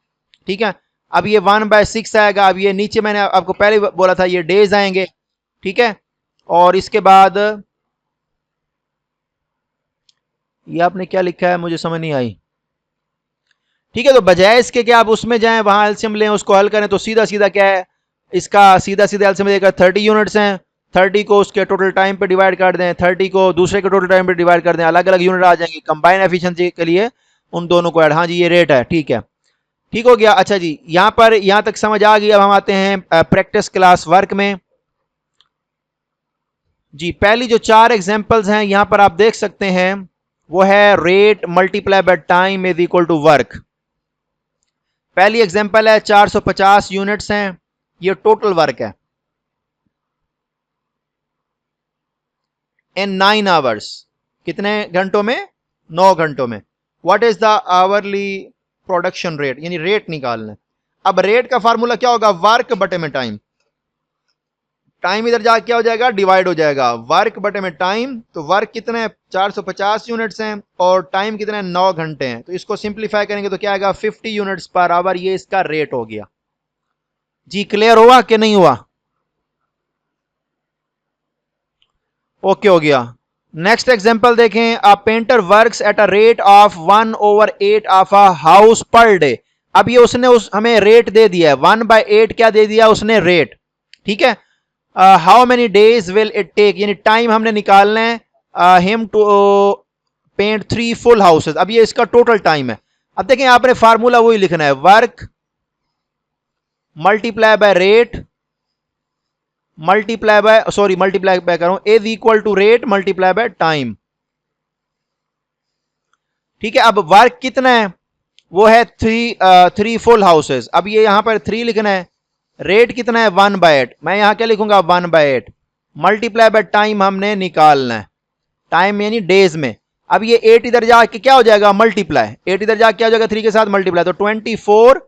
ठीक है, अब ये 1/6 आएगा। अब ये नीचे मैंने आपको पहले बोला था ये डेज आएंगे। ठीक है, और इसके बाद ये आपने क्या लिखा है मुझे समझ नहीं आई। ठीक है, तो बजाय इसके कि आप उसमें जाएं वहां एलसीएम लें उसको हल करें, तो सीधा सीधा क्या है इसका, सीधा सीधा एलसीएम देगा 30 यूनिट्स हैं, 30 को उसके टोटल टाइम पे डिवाइड कर दें, 30 को दूसरे के टोटल टाइम पे डिवाइड कर दें, अलग अलग यूनिट आ जाएंगे, कंबाइन एफिशिएंसी के लिए उन दोनों को ऐड। हाँ जी, ये रेट है। ठीक है, ठीक हो गया। अच्छा जी, यहां पर यहां तक समझ आ गई। अब हम आते हैं प्रैक्टिस क्लास वर्क में। जी, पहली जो 4 एग्जांपल्स हैं यहां पर आप देख सकते हैं, वो है rate multiply by time is equal to work. पहली एग्जांपल है 450 यूनिट्स हैं, ये टोटल वर्क है इन 9 आवर्स। कितने घंटों में? 9 घंटों में। What is the hourly production rate, यानी रेट निकालना है। अब रेट का फार्मूला क्या होगा? वर्क बटे में टाइम। टाइम इधर जाके क्या हो जाएगा? डिवाइड हो जाएगा। वर्क बटे में टाइम, तो वर्क कितने हैं? 450 यूनिट्स हैं, और टाइम कितने हैं? 9 घंटे हैं। तो इसको सिंप्लीफाई करेंगे तो क्या आएगा? 50 यूनिट्स पर आवर। ये इसका रेट हो गया। जी, क्लियर हुआ कि नहीं हुआ? ओके हो गया। नेक्स्ट एग्जांपल देखें। A painter works at a rate of 1/8 of a house per day. अब ये उसने हमें रेट दे दिया है, 1/8 क्या दे दिया उसने? रेट। ठीक है, how many days will it take, यानी टाइम हमने निकालना है him to paint 3 full houses. अब ये इसका टोटल टाइम है। अब देखें आपने फार्मूला वही लिखना है, work multiply by rate multiply by करूं is equal to rate multiply by time. ठीक है, अब वर्क कितना है? वो है 3 फुल हाउसेस। अब ये यहां पर 3 लिखना है। रेट कितना है? 1/8। मैं यहां क्या लिखूंगा? 1/8 मल्टीप्लाई बाय टाइम हमने निकालना है, टाइम यानी डेज में। अब ये 8 इधर जाके क्या हो जाएगा? मल्टीप्लाई। 8 इधर जाके क्या हो जाएगा? 3 के साथ मल्टीप्लाई, तो 24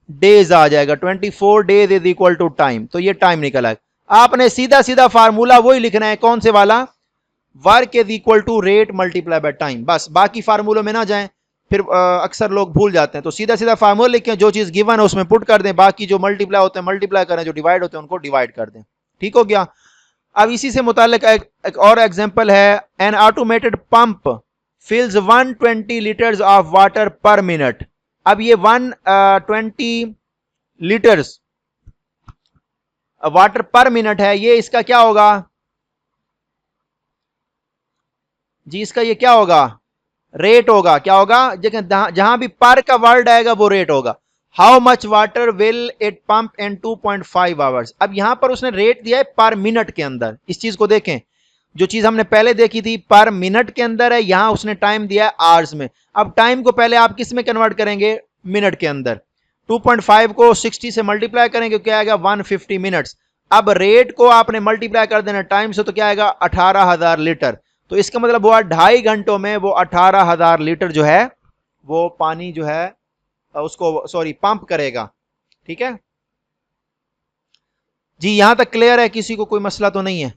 डेज आ जाएगा। 24 days is equal to time. तो ये टाइम निकला। आपने सीधा सीधा फार्मूला वही लिखना है, कौन से वाला? Work is equal to rate multiply by time. बस, बाकी फार्मूलों में ना जाएं, फिर अक्सर लोग भूल जाते हैं। तो सीधा सीधा फार्मूला लिखें, जो चीज गिवन है उसमें पुट कर दें, बाकी जो मल्टीप्लाई होते हैं मल्टीप्लाई करें, जो डिवाइड होते हैं उनको डिवाइड कर दें। ठीक हो गया। अब इसी से मुताल्लिक एक और एग्जांपल है। An automated pump fills 120 litres of water per minute. अब ये 120 लीटर्स वाटर पर मिनट है, ये इसका क्या होगा जी? इसका ये क्या होगा? रेट होगा। क्या होगा? जहां भी पर का वर्ड आएगा वो रेट होगा। How much water will it pump in 2.5 hours. अब यहां पर उसने रेट दिया है पर मिनट के अंदर। इस चीज को देखें, जो चीज हमने पहले देखी थी पर मिनट के अंदर है, यहां उसने टाइम दिया है आवर्स में। अब टाइम को पहले आप किस में कन्वर्ट करेंगे? मिनट के अंदर। 2.5 को 60 से मल्टीप्लाई करेंगे, क्या आएगा? 150 मिनट्स। अब रेट को आपने मल्टीप्लाई कर देना टाइम से, तो क्या आएगा? 18,000 लीटर। तो इसका मतलब हुआ 2.5 घंटों में वो 18,000 लीटर जो है वो पानी जो है उसको पंप करेगा। ठीक है जी, यहां तक क्लियर है? किसी को कोई मसला तो नहीं है?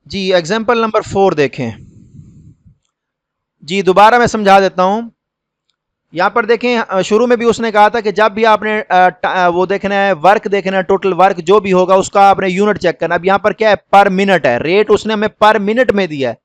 जी, एग्जाम्पल नंबर 4 देखें। जी, दोबारा मैं समझा देता हूं। यहां पर देखें, शुरू में भी उसने कहा था कि जब भी आपने वो देखना है, वर्क देखना है, टोटल वर्क जो भी होगा उसका आपने यूनिट चेक करना। अब यहां पर क्या है? पर मिनट है। रेट उसने हमें पर मिनट में दिया है,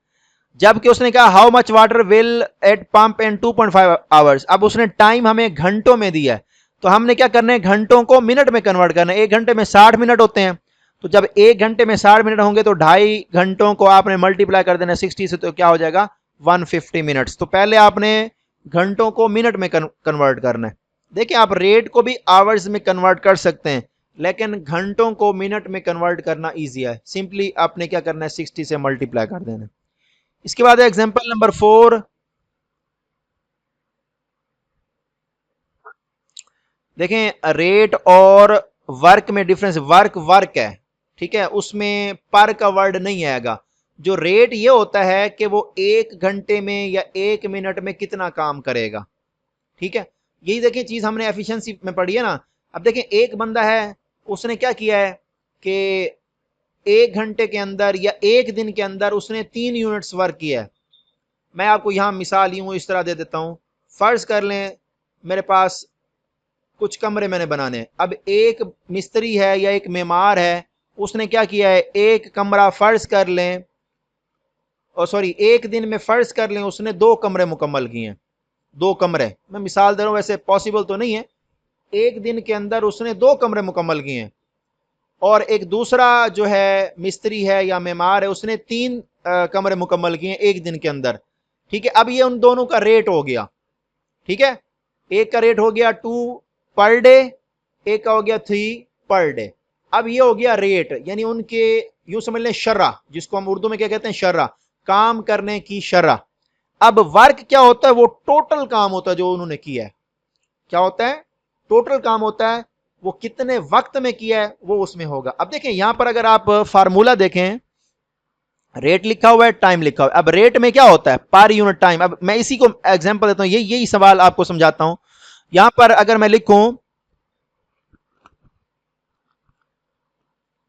जबकि उसने कहा how much water will it pump in 2.5 hours. अब उसने टाइम हमें घंटों में दिया है, तो हमने क्या करना है? घंटों को मिनट में कन्वर्ट करना है। 1 घंटे में 60 मिनट होते हैं, तो जब 1 घंटे में 60 मिनट होंगे तो 2.5 घंटों को आपने मल्टीप्लाई कर देना 60 से, तो क्या हो जाएगा? 150 मिनट्स। तो पहले आपने घंटों को मिनट में कन्वर्ट करना है। देखिए, आप रेट को भी आवर्स में कन्वर्ट कर सकते हैं, लेकिन घंटों को मिनट में कन्वर्ट करना ईजी है। सिंपली आपने क्या करना है? 60 से मल्टीप्लाई कर देना। इसके बाद एग्जांपल नंबर 4। देखें, रेट और वर्क में डिफरेंस। वर्क वर्क है, ठीक है, उसमें पर का वर्ड नहीं आएगा। जो रेट ये होता है कि वो 1 घंटे में या 1 मिनट में कितना काम करेगा। ठीक है, यही देखिए चीज हमने एफिशिएंसी में पढ़ी है ना। अब देखें एक बंदा है, उसने क्या किया है कि 1 घंटे के अंदर या 1 दिन के अंदर उसने 3 यूनिट्स वर्क किया है। मैं आपको यहां मिसाल यूं इस तरह दे देता हूं। फर्ज कर लें मेरे पास कुछ कमरे मैंने बनाने हैं। अब एक मिस्त्री है या एक मेमार है, उसने क्या किया है, एक कमरा फर्ज कर लें, और सॉरी एक दिन में फर्ज कर लें उसने 2 कमरे मुकम्मल किए हैं। 2 कमरे, मैं मिसाल दे रहा हूं, वैसे पॉसिबल तो नहीं है। एक दिन के अंदर उसने 2 कमरे मुकम्मल किए हैं। और एक दूसरा जो है मिस्त्री है या मेमार है, उसने 3 कमरे मुकम्मल किए एक दिन के अंदर। ठीक है, अब ये उन दोनों का रेट हो गया। ठीक है, एक का रेट हो गया 2 पर डे, एक का हो गया 3 पर डे। अब ये हो गया रेट, यानी उनके यूं समझ लें शर्रा, जिसको हम उर्दू में क्या कहते हैं, शर्रा, काम करने की शर्रा। अब वर्क क्या होता है, वो टोटल काम होता है जो उन्होंने किया है। क्या होता है, टोटल काम होता है, वो कितने वक्त में किया है वो उसमें होगा। अब देखें यहां पर अगर आप फार्मूला देखें, रेट लिखा हुआ है, टाइम लिखा हुआ है। अब रेट में क्या होता है, पर यूनिट टाइम। अब मैं इसी को एग्जांपल देता हूं, यही सवाल आपको समझाता हूं। यहां पर अगर मैं लिखूं,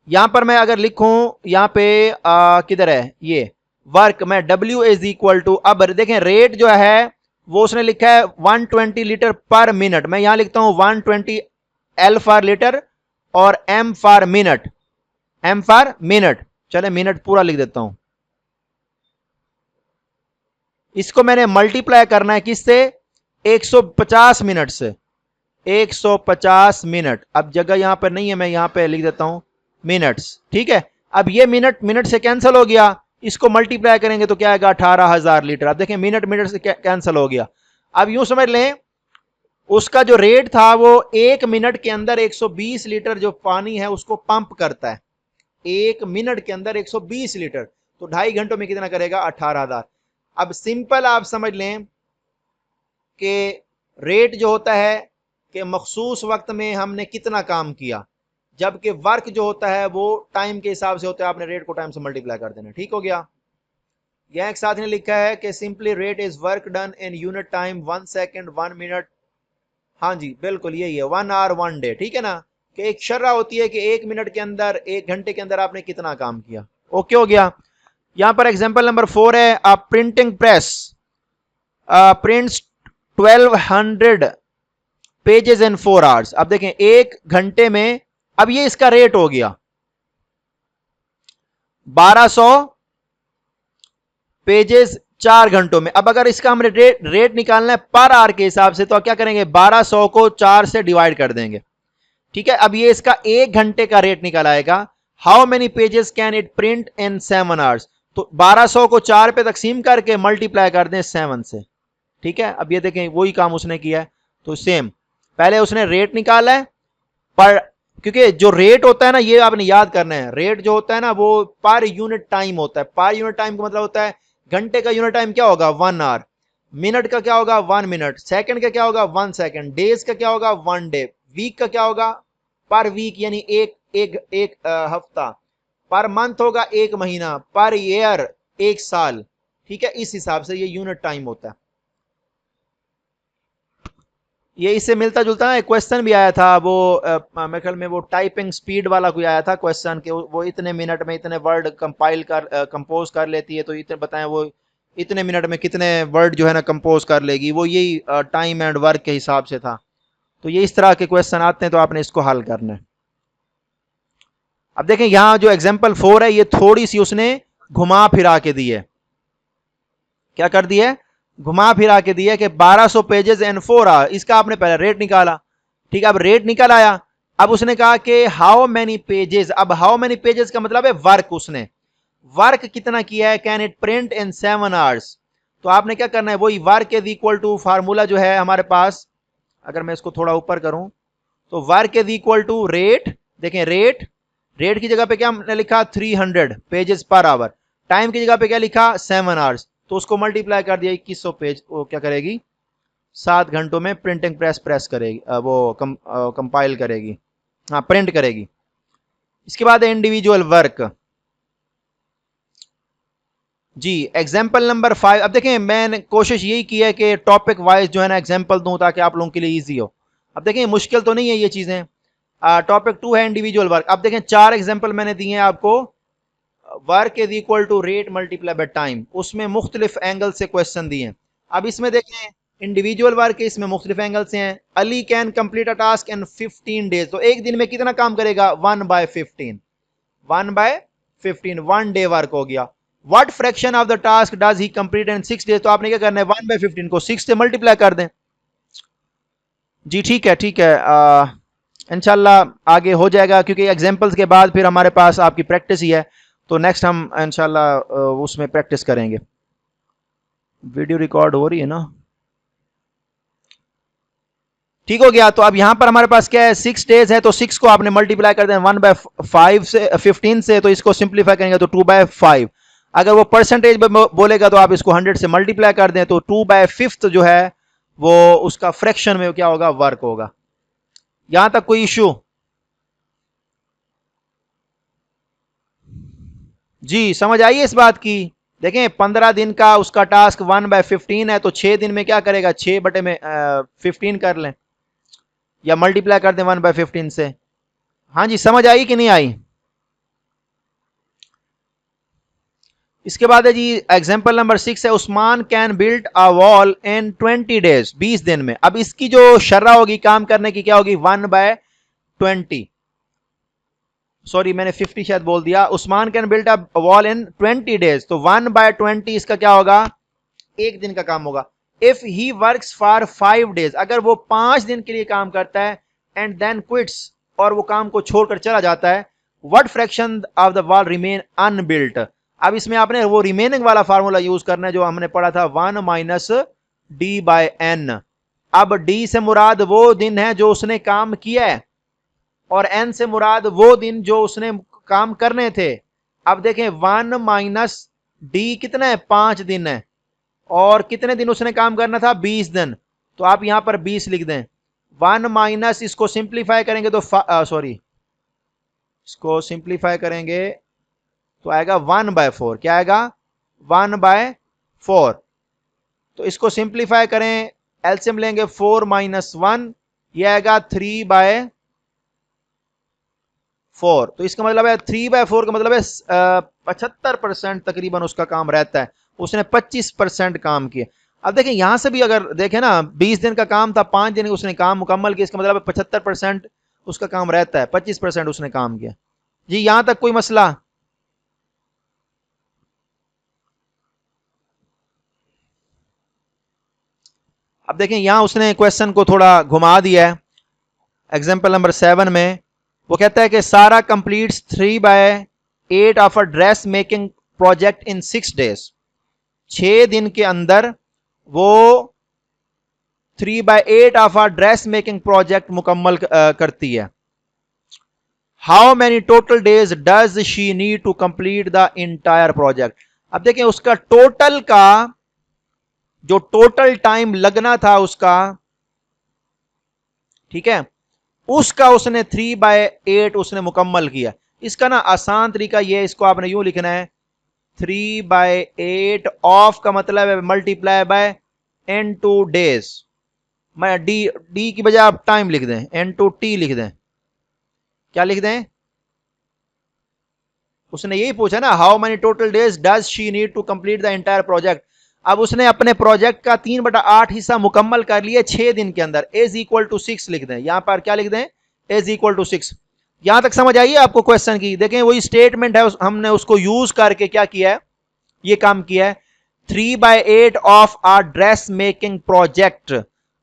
यहां पर मैं अगर लिखूं, यहां पे किधर है ये वर्क, मैं W इज इक्वल टू, अब देखें रेट जो है वो उसने लिखा है 120 लीटर पर मिनट। मैं यहां लिखता हूं 120 L फॉर लीटर और M for minute, M for minute. चले मिनट पूरा लिख देता हूं। इसको मैंने मल्टीप्लाई करना है किससे, 150 मिनट से, 150 मिनट। अब जगह यहां पर नहीं है, मैं यहां पे लिख देता हूं मिनट्स। ठीक है, अब ये मिनट मिनट से कैंसिल हो गया, इसको मल्टीप्लाई करेंगे तो क्या आएगा, 18,000 लीटर। अब देखें मिनट मिनट से कैंसिल हो गया। अब यूं समझ लें उसका जो रेट था वो 1 मिनट के अंदर 120 लीटर जो पानी है उसको पंप करता है। 1 मिनट के अंदर 120 लीटर, तो 2.5 घंटों में कितना करेगा, 18,000। अब सिंपल आप समझ लें कि रेट जो होता है कि मखसूस वक्त में हमने कितना काम किया, जबकि वर्क जो होता है वो टाइम के हिसाब से होता है, आपने रेट को टाइम से मल्टीप्लाई कर देना। ठीक हो गया। यह एक साथ ने लिखा है कि simply rate is work done in unit time, 1 second 1 minute. हाँ जी बिल्कुल यही है, 1 आवर 1 डे। ठीक है ना, कि एक शर्रा होती है कि 1 मिनट के अंदर 1 घंटे के अंदर आपने कितना काम किया। ओके हो गया। यहां पर एग्जांपल नंबर 4 है, a printing press prints 1200 pages in 4 hours. अब देखें 1 घंटे में, अब ये इसका रेट हो गया 1200 पेजेस 4 घंटों में। अब अगर इसका हमने रेट निकालना है पर आवर के हिसाब से, तो क्या करेंगे, 1200 को 4 से डिवाइड कर देंगे। ठीक है, अब ये इसका 1 घंटे का रेट निकल आएगा। How many pages can it print in 7 hours, तो 1200 को 4 पे तकसीम करके मल्टीप्लाई कर दें 7 से। ठीक है, अब ये देखें वही काम उसने किया है। तो सेम, पहले उसने रेट निकाला है पर, क्योंकि जो रेट होता है ना, ये आपने याद करना है, रेट जो होता है ना वो पर यूनिट टाइम होता है। पर यूनिट टाइम का मतलब होता है, घंटे का यूनिट टाइम क्या होगा, 1 आवर, मिनट का क्या होगा, 1 मिनट, सेकंड का क्या होगा, 1 सेकंड, डेज का क्या होगा, 1 डे, वीक का क्या होगा, पर वीक यानी एक हफ्ता, पर मंथ होगा 1 महीना, पर ईयर 1 साल। ठीक है, इस हिसाब से ये यूनिट टाइम होता है। ये इससे मिलता जुलता है, क्वेश्चन भी आया था वो मेरे ख्याल में वो टाइपिंग स्पीड वाला कोई आया था क्वेश्चन, के वो इतने मिनट में इतने वर्ड कंपाइल कर कंपोज कर लेती है, तो इतने बताएं वो इतने मिनट में कितने वर्ड जो है ना कंपोज कर लेगी। वो यही टाइम एंड वर्क के हिसाब से था। तो ये इस तरह के क्वेश्चन आते हैं, तो आपने इसको हल करना है। अब देखें यहां जो एग्जाम्पल 4 है, ये थोड़ी सी उसने घुमा फिरा के दी है। क्या कर दी है, घुमा फिरा के दिया कि 1200 पेजेस एंड 4 आवर। इसका आपने पहले रेट निकाला। ठीक है, अब रेट निकल आया। अब उसने कहा कि हाउ मेनी पेजेस, अब हाउ मेनी पेजेस का मतलब है वर्क, उसने वर्क कितना किया है, can it print in 7 hours. तो आपने क्या करना है, वही work is equal to, formula जो है हमारे पास, अगर मैं इसको थोड़ा ऊपर करूं तो work is equal to rate. देखें रेट, रेट की जगह पे क्या हमने लिखा, 300 पेजेस पर आवर। टाइम की जगह पे क्या लिखा, 7 आवर्स। तो उसको मल्टीप्लाई कर दिया 2100 पेज, वो क्या करेगी, 7 घंटों में प्रिंटिंग प्रेस प्रेस करेगी, वो कंपाइल करेगी, हाँ प्रिंट करेगी। इसके बाद इंडिविजुअल वर्क। जी एग्जाम्पल नंबर 5। अब देखें मैंने कोशिश यही की है कि टॉपिक वाइज जो है ना एग्जाम्पल दूं, ताकि आप लोगों के लिए ईजी हो। अब देखें मुश्किल तो नहीं है ये चीजें। टॉपिक 2 है इंडिविजुअल वर्क। अब देखें 4 एग्जांपल मैंने दिए हैं आपको। Work is equal to rate multiply by time, उसमें मुख्तलिफ एंगल से क्वेश्चन दिए हैं। अब इसमें देखें इंडिविजुअल वर्क है, इसमें मुख्तलिफ एंगल से हैं। Ali can complete a task in 15 days, तो एक दिन में कितना काम करेगा? 1/15, 1/15, 1 डे वर्क हो गया। What fraction of the task does he complete in 6 days, तो आपने क्या करना है? 1/15 को 6 से मल्टीप्लाई कर दें। जी ठीक है, ठीक है, इंशाल्लाह आगे हो जाएगा, क्योंकि एग्जांपल्स के बाद फिर हमारे पास आपकी प्रैक्टिस ही है, तो नेक्स्ट हम इंशाल्लाह उसमें प्रैक्टिस करेंगे। वीडियो रिकॉर्ड हो रही है ना? ठीक हो गया। तो अब यहां पर हमारे पास क्या है? 6 डेज है, तो 6 को आपने मल्टीप्लाई कर दें 1/5 से, 15 से, तो इसको सिंप्लीफाई करेंगे तो 2/5। अगर वो परसेंटेज बोलेगा तो आप इसको 100 से मल्टीप्लाई कर दें, तो 2/5 जो है वो उसका फ्रैक्शन में क्या होगा? वर्क होगा। यहां तक कोई इश्यू? जी समझ आइए इस बात की। देखें 15 दिन का उसका टास्क 1/15 है, तो 6 दिन में क्या करेगा? 6 बटे में 15 कर लें, या मल्टीप्लाई कर दें 1/15 से। हाँ जी, समझ आई कि नहीं आई? इसके बाद है जी एग्जांपल नंबर 6 है, Usman can build a wall in 20 days, 20 दिन में। अब इसकी जो शर्रा होगी काम करने की क्या होगी? 1/20, सॉरी मैंने 50 शायद बोल दिया। Usman can build a wall in 20 days, तो 1/20 इसका क्या होगा? एक दिन का काम होगा। If he works for 5 days, अगर वो 5 दिन के लिए काम करता है, एंड देन क्विट्स, और वो काम को छोड़कर चला जाता है, what fraction of the wall remain unbuilt. अब इसमें आपने वो रिमेनिंग वाला फार्मूला यूज करना है जो हमने पढ़ा था, 1 - d/n। अब डी से मुराद वो दिन है जो उसने काम किया है, और एन से मुराद वो दिन जो उसने काम करने थे। अब देखें 1 - d कितना है? 5 दिन है, और कितने दिन उसने काम करना था? 20 दिन। तो आप यहां पर 20 लिख दें। 1 - इसको सिंप्लीफाई करेंगे तो सॉरी, इसको सिंप्लीफाई करेंगे तो आएगा 1/4। क्या आएगा? 1/4। तो इसको सिंप्लीफाई करें, एलसीएम लेंगे 4 - 1, यह आएगा 3/4। तो इसका मतलब है 3/4 का मतलब है 75% तकरीबन उसका काम रहता है, उसने 25% काम किया। अब देखें यहां से भी अगर देखें ना, 20 दिन का काम था, 5 दिन उसने काम मुकम्मल किया, इसका मतलब है 75% उसका काम रहता है, 25% उसने काम किया। जी यहां तक कोई मसला? अब देखें यहां उसने क्वेश्चन को थोड़ा घुमा दिया है। एग्जाम्पल नंबर 7 में वो कहता है कि Sara completes 3/8 of a dress making project in 6 days. 6 दिन के अंदर वो 3/8 of a dress making project मुकम्मल करती है। How many total days does she need to complete the entire project. अब देखें उसका टोटल का जो टोटल टाइम लगना था उसका, ठीक है, उसका उसने 3/8 उसने मुकम्मल किया। इसका ना आसान तरीका ये है, इसको आपने यूं लिखना है, 3/8 ऑफ का मतलब है मल्टीप्लाई बाय n2 डेज। मैं डी डी की बजाय आप टाइम लिख दें, n2t लिख दें। क्या लिख दें? उसने यही पूछा ना, how many total days does she need to complete the entire project. अब उसने अपने प्रोजेक्ट का 3/8 हिस्सा मुकम्मल कर लिया 6 दिन के अंदर। एज इक्वल टू 6 लिख दें, यहां पर क्या लिख दें? As equal to 6। यहां तक समझ आइए आपको क्वेश्चन की? देखें वही स्टेटमेंट है, हमने उसको यूज करके क्या किया है? ये काम किया है। 3/8 of a dress making project.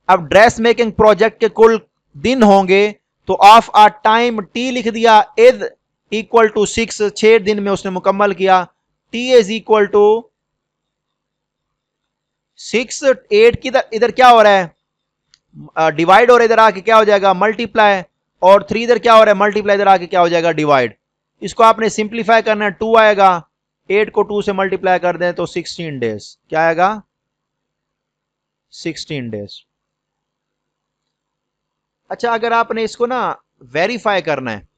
अब ड्रेस मेकिंग प्रोजेक्ट के कुल दिन होंगे, तो ऑफ आ टाइम टी लिख दिया, इज इक्वल टू 6, 6 दिन में उसने मुकम्मल किया। टी इज इक्वल टू 6, 8 की इधर क्या हो रहा है? डिवाइड हो रहा है, इधर आके क्या हो जाएगा? मल्टीप्लाई। और 3 इधर क्या हो रहा है? मल्टीप्लाई, इधर आके क्या हो जाएगा? डिवाइड। इसको आपने सिंप्लीफाई करना है, 2 आएगा, 8 को 2 से मल्टीप्लाई कर दें तो 16 डेज। क्या आएगा? 16 डेज। अच्छा अगर आपने इसको ना वेरीफाई करना है,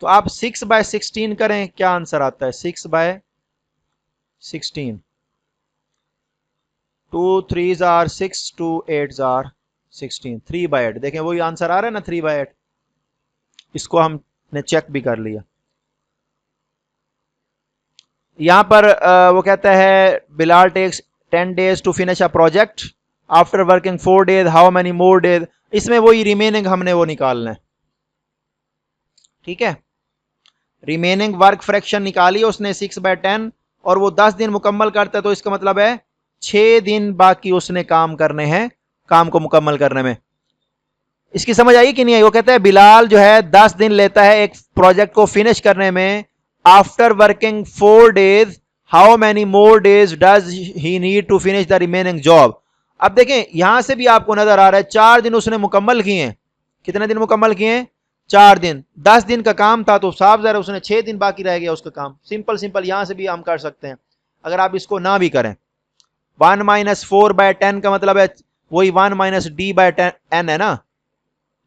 तो आप 6/16 करें, क्या आंसर आता है? 6/16, 2 3s आर 6, 2 8s आर 16, 3/8। देखें वही आंसर आ रहा है ना, 3/8। इसको हमने चेक भी कर लिया। यहां पर वो कहता है Bilal takes 10 days to finish a project after working 4 days, how many more days. इसमें वही रिमेनिंग हमने वो निकालना है, ठीक है। रिमेनिंग वर्क फ्रैक्शन निकाली उसने 6/10, और वो 10 दिन मुकम्मल करता है, तो इसका मतलब है 6 दिन बाकी उसने काम करने हैं, काम को मुकम्मल करने में। इसकी समझ आई कि नहीं आई? वो कहता है बिलाल जो है 10 दिन लेता है एक प्रोजेक्ट को फिनिश करने में, after working 4 days, how many more days does he need to finish the remaining job. अब देखें यहां से भी आपको नजर आ रहा है 4 दिन उसने मुकम्मल किए हैं। कितने दिन मुकम्मल किए हैं? 4 दिन। 10 दिन का काम था तो साफ जरा उसने 6 दिन बाकी रह गया उसका काम। सिंपल सिंपल यहां से भी हम कर सकते हैं, अगर आप इसको ना भी करें। 1 - 4/10 का मतलब है वही 1 - d/10 है ना,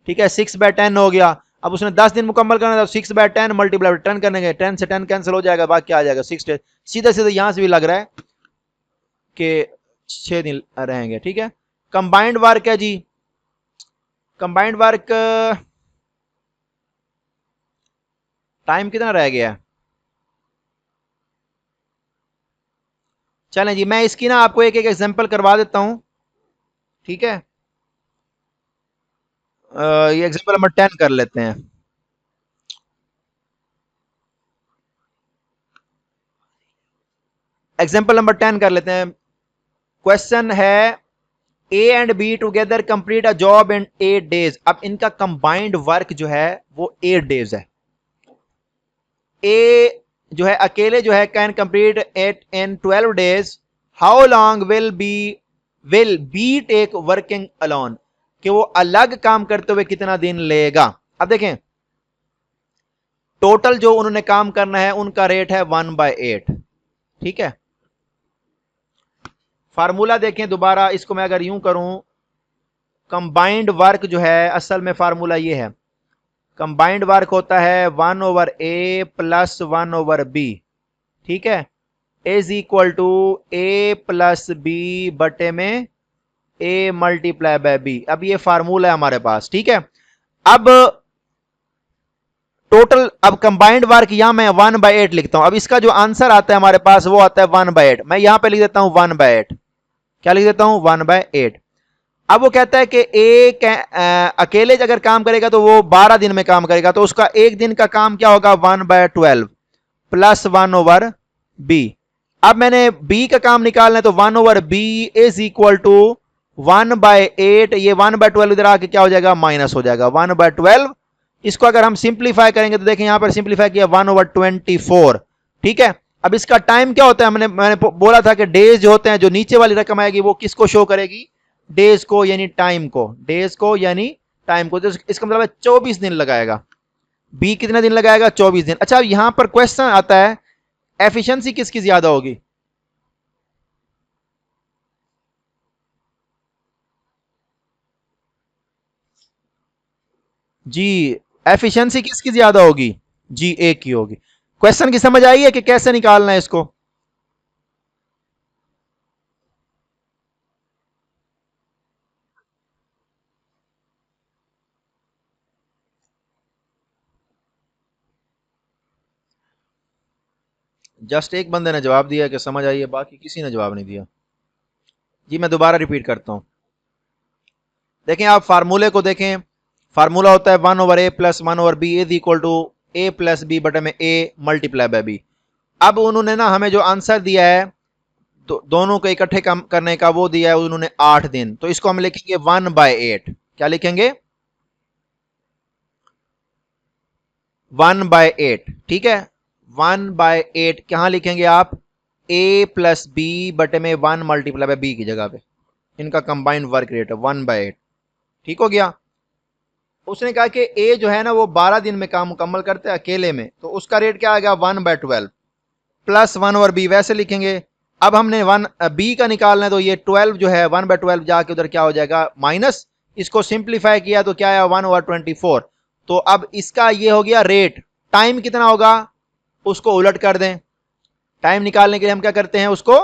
ठीक है। 6/10 हो गया। अब उसने 10 दिन मुकम्मल करना था, 6/10 मल्टीप्लाई 10 करने गए, 10 से 10 कैंसिल हो जाएगा, बाकी आ जाएगा 6 डेज। सीधा सीधा यहां से भी लग रहा है कि 6 दिन रहेंगे, ठीक है। कंबाइंड वर्क है जी, कंबाइंड वर्क टाइम कितना रह गया है? चलें जी, मैं इसकी ना आपको एक एक एग्जांपल करवा देता हूं, ठीक है। ये एग्जांपल नंबर 10 कर लेते हैं। एग्जांपल नंबर 10 कर लेते हैं। क्वेश्चन है A and be together complete a job in 8 days। अब इनका कंबाइंड वर्क जो है वो 8 days है। ए जो है अकेले जो है can complete it in 12 days, how long will be take working alone, कि वो अलग काम करते हुए कितना दिन लेगा। अब देखें टोटल जो उन्होंने काम करना है उनका रेट है 1/8, ठीक है। फार्मूला देखें दोबारा, इसको मैं अगर यूं करूं, कंबाइंड वर्क जो है असल में फार्मूला ये है, कंबाइंड वर्क होता है 1/a प्लस 1/b, ठीक है, is equal to a plus B बटे में a मल्टीप्लाई बाय b। अब ये फार्मूला है हमारे पास, ठीक है। अब टोटल, अब कंबाइंड वर्क यहां मैं 1/8 लिखता हूं। अब इसका जो आंसर आता है हमारे पास वो आता है 1/8। मैं यहां पे लिख देता हूं 1/8। क्या लिख देता हूं? 1/8। अब वो कहता है कि अकेले अगर काम करेगा तो वो 12 दिन में काम करेगा, तो उसका एक दिन का काम क्या होगा? 1/12 प्लस 1/b। अब मैंने b का काम निकालना है, तो 1/b इज इक्वल टू 1/8। ये 1/12 इधर आके क्या हो जाएगा? माइनस हो जाएगा 1/12। इसको अगर हम सिंप्लीफाई करेंगे तो देखें यहां पर सिंप्लीफाई किया 1/24, ठीक है। अब इसका टाइम क्या होता है? मैंने बोला था कि डेज जो होते हैं, जो नीचे वाली रकम आएगी वो किसको शो करेगी? डेज को यानी टाइम को, डेज को यानी टाइम को। तो इसका मतलब है 24 दिन लगाएगा। बी कितने दिन लगाएगा? 24 दिन। अच्छा, यहां पर क्वेश्चन आता है एफिशिएंसी किसकी ज्यादा होगी? जी, एफिशिएंसी किसकी ज्यादा होगी? जी, ए की होगी। क्वेश्चन की समझ आई है कि कैसे निकालना है इसको? जस्ट एक बंदे ने जवाब दिया कि समझ आई है, बाकी किसी ने जवाब नहीं दिया। जी मैं दोबारा रिपीट करता हूं। देखें आप फार्मूले को देखें, फार्मूला होता है 1/a plus 1/b is equal to a plus B बटे में a मल्टीप्लाई बाय b। अब उन्होंने ना हमें जो आंसर दिया है दोनों को इकट्ठे काम करने का, वो दिया है उन्होंने 8 दिन। तो इसको हम लिखेंगे 1/8। क्या लिखेंगे? 1/8, ठीक है। 1/8 कहां लिखेंगे आप? a प्लस बी बटे में 1 मल्टीप्लाई बाय b की जगह पे। इनका कंबाइंड वर्क रेट है 1/8, ठीक हो गया। उसने कहा कि ए जो है ना वो 12 दिन में काम मुकम्मल करते हैं अकेले में, तो उसका रेट क्या आएगा? 1/12 प्लस 1/b वैसे लिखेंगे। अब हमने 1b का निकालना है, तो ये 12 जो है 1/12 जाके उधर क्या हो जाएगा? माइनस। इसको सिंप्लीफाई किया तो क्या आया? 1/24। तो अब इसका ये हो गया रेट। टाइम कितना होगा उसको उलट कर दें। टाइम निकालने के लिए हम क्या करते हैं? उसको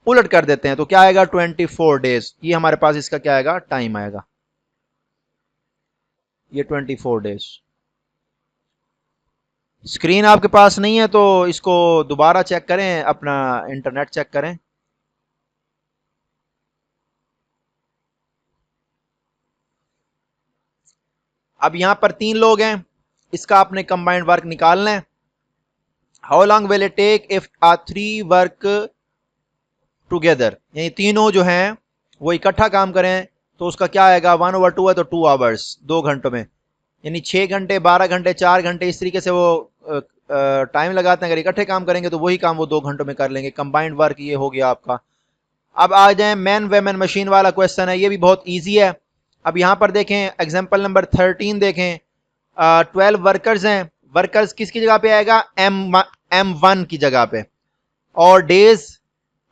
उलट कर देते हैं, तो क्या आएगा? 24 डेज। ये हमारे पास इसका क्या आएगा? टाइम आएगा, ये 24 डेज। स्क्रीन आपके पास नहीं है तो इसको दोबारा चेक करें, अपना इंटरनेट चेक करें। अब यहां पर 3 लोग हैं, इसका आपने कंबाइंड वर्क निकालना है। How long will it take if all 3 work together, यानी तीनों जो हैं वो इकट्ठा काम करें तो उसका क्या आएगा, 1/2 है तो 2 आवर्स, 2 घंटों में, यानी 6 घंटे, 12 घंटे, 4 घंटे, इस तरीके से वो टाइम लगाते हैं। अगर इकट्ठे काम करेंगे तो वही काम वो 2 घंटों में कर लेंगे। कंबाइंड वर्क ये हो गया आपका। अब आ जाए मैन वेमेन मशीन वाला क्वेश्चन है, ये भी बहुत ईजी है। अब यहां पर देखें एग्जाम्पल नंबर 13 देखें, 12 वर्कर्स हैं। वर्कर्स किसकी जगह पे आएगा, M1 की जगह पे, और days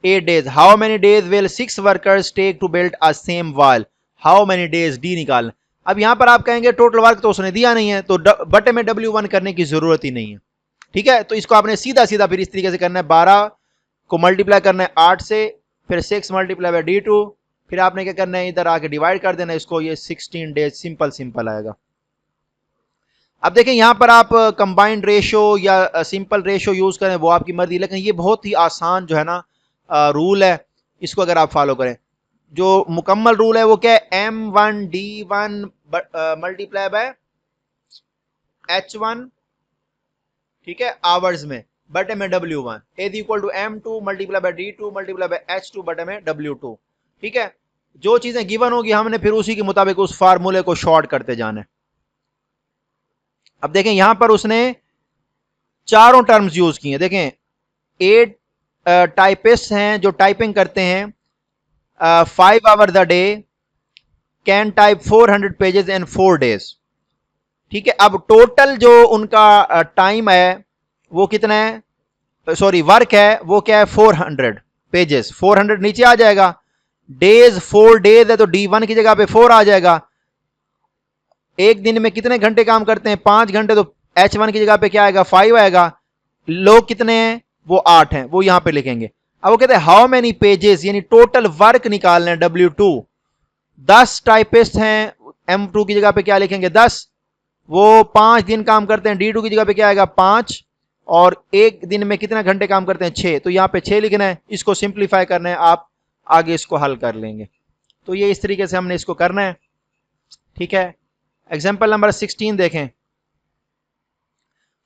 8 days. How many days will 6 workers take to build a same wall, how many days, D निकालना। अब यहां पर आप कहेंगे टोटल वर्क तो उसने दिया नहीं है, तो बटे में W1 करने की जरूरत ही नहीं है। ठीक है, तो इसको आपने सीधा सीधा फिर इस तरीके से करना है, 12 को मल्टीप्लाई करना है 8 से, फिर 6 मल्टीप्लाई बाय D2, फिर आपने क्या करना है, इधर आके डिवाइड कर देना इसको, ये 16 डेज, सिंपल सिंपल आएगा। अब देखें यहां पर आप कंबाइंड रेशो या सिंपल रेशो यूज करें वो आपकी मर्जी, लेकिन ये बहुत ही आसान जो है ना रूल है, इसको अगर आप फॉलो करें। जो मुकम्मल रूल है वो क्या है, M1D1 मल्टीप्लाई बाय H1, ठीक है, आवर्स में, बटे में W1 is equal to M2 multiply by D2 multiply by H2 बटे में W2। ठीक है, जो चीजें गिवन होगी हमने फिर उसी के मुताबिक उस फार्मूले को शॉर्ट करते जाना है। अब देखें यहां पर उसने चारों टर्म्स यूज की हैं। देखें 8 टाइपिस्ट हैं जो टाइपिंग करते हैं 5 hour the day, can type 400 pages in 4 days. ठीक है, अब टोटल जो उनका टाइम है वो कितना है, सॉरी वर्क है वो क्या है, 400 पेजेस, 400 नीचे आ जाएगा। डेज 4 डेज है तो D1 की जगह पे 4 आ जाएगा। एक दिन में कितने घंटे काम करते हैं, 5 घंटे, तो H1 की जगह पे क्या आएगा, 5 आएगा। लोग कितने हैं, वो 8 हैं, वो यहां पे लिखेंगे। अब वो कहते हैं हाउ मेनी पेजेस, यानी टोटल वर्क निकालना है W2। 10 टाइपिस्ट हैं, M2 की जगह पे क्या लिखेंगे, 10। वो 5 दिन काम करते हैं, D2 की जगह पे क्या आएगा, 5। और एक दिन में कितने घंटे काम करते हैं, 6, तो यहां पे 6 लिखना है। इसको सिंप्लीफाई करना है, आप आगे इसको हल कर लेंगे। तो ये इस तरीके से हमने इसको करना है। ठीक है, एग्जाम्पल नंबर 16 देखें,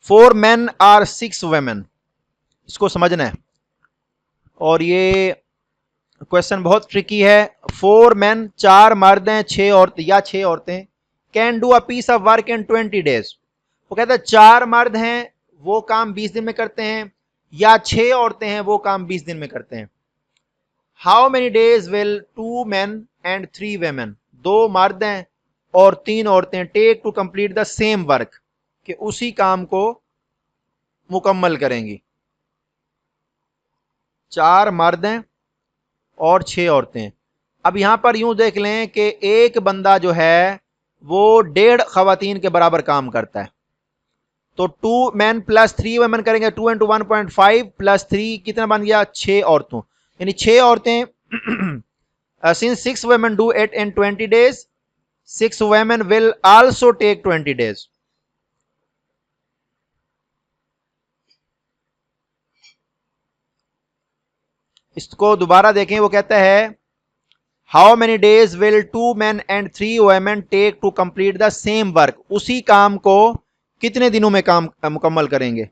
4 men आर 6 women, इसको समझना है। और ये क्वेश्चन बहुत ट्रिकी है। 4 men, 4 मर्द हैं, 6 औरतें या 6 औरतें, can do a piece of work in 20 days. वो कहता है 4 मर्द हैं वो काम 20 दिन में करते हैं, या 6 औरतें हैं वो काम 20 दिन में करते हैं। How many days will 2 men and 3 women, 2 मर्द हैं और 3 औरतें, take to complete the same work, कि उसी काम को मुकम्मल करेंगी। 4 मर्द हैं और 6 औरतें हैं। अब यहां पर यूं देख लें कि एक बंदा जो है वो 1.5 खवातीन के बराबर काम करता है, तो 2 men प्लस 3 women करेंगे, 2 into 1.5 प्लस 3 कितना बन गया, 6 औरतों, यानी 6 औरतें। since 6 women do it in 20 days, 6 women will also take 20 days। इसको दोबारा देखें, वो कहता है how many days will 2 men and 3 women take to complete the same work, उसी काम को कितने दिनों में काम मुकम्मल करेंगे।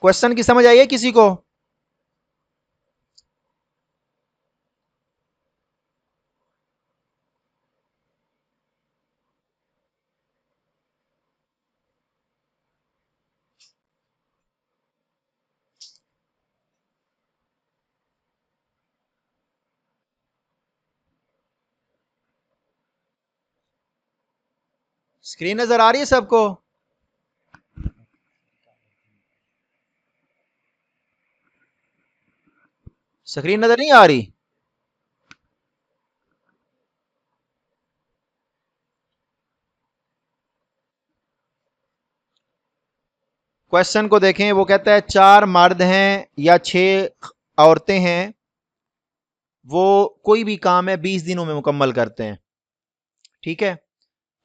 क्वेश्चन की समझ आई है किसी को? स्क्रीन नजर आ रही है सबको? स्क्रीन नजर नहीं आ रही? क्वेश्चन को देखें, वो कहता है 4 मर्द हैं या 6 औरतें हैं, वो कोई भी काम है 20 दिनों में मुकम्मल करते हैं। ठीक है,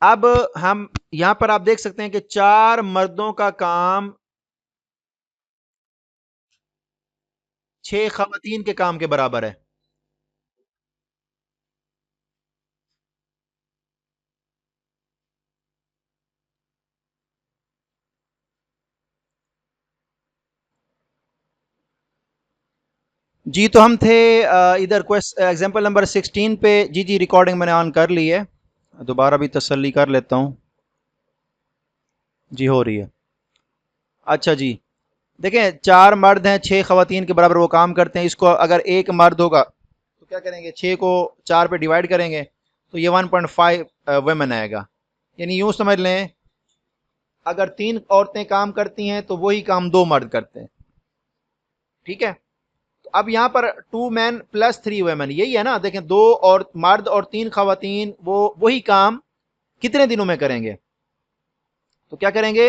अब हम यहां पर आप देख सकते हैं कि 4 मर्दों का काम 6 खवातीन के काम के बराबर है। जी तो हम थे इधर क्वेश्चन एग्जांपल नंबर 16 पे। जी जी रिकॉर्डिंग मैंने ऑन कर ली है, दोबारा भी तसल्ली कर लेता हूं। जी हो रही है। अच्छा जी, देखें 4 मर्द हैं 6 खवातीन के बराबर वो काम करते हैं। इसको अगर एक मर्द होगा तो क्या करेंगे, 6 को 4 पे डिवाइड करेंगे तो ये 1.5 वुमेन आएगा। यानी यूं समझ लें, अगर 3 औरतें काम करती हैं तो वही काम 2 मर्द करते हैं। ठीक है, तो अब यहाँ पर 2 मैन + 3 वुमेन यही है ना। देखें, 2 और मर्द और 3 खवातीन वो वही काम कितने दिनों में करेंगे, तो क्या करेंगे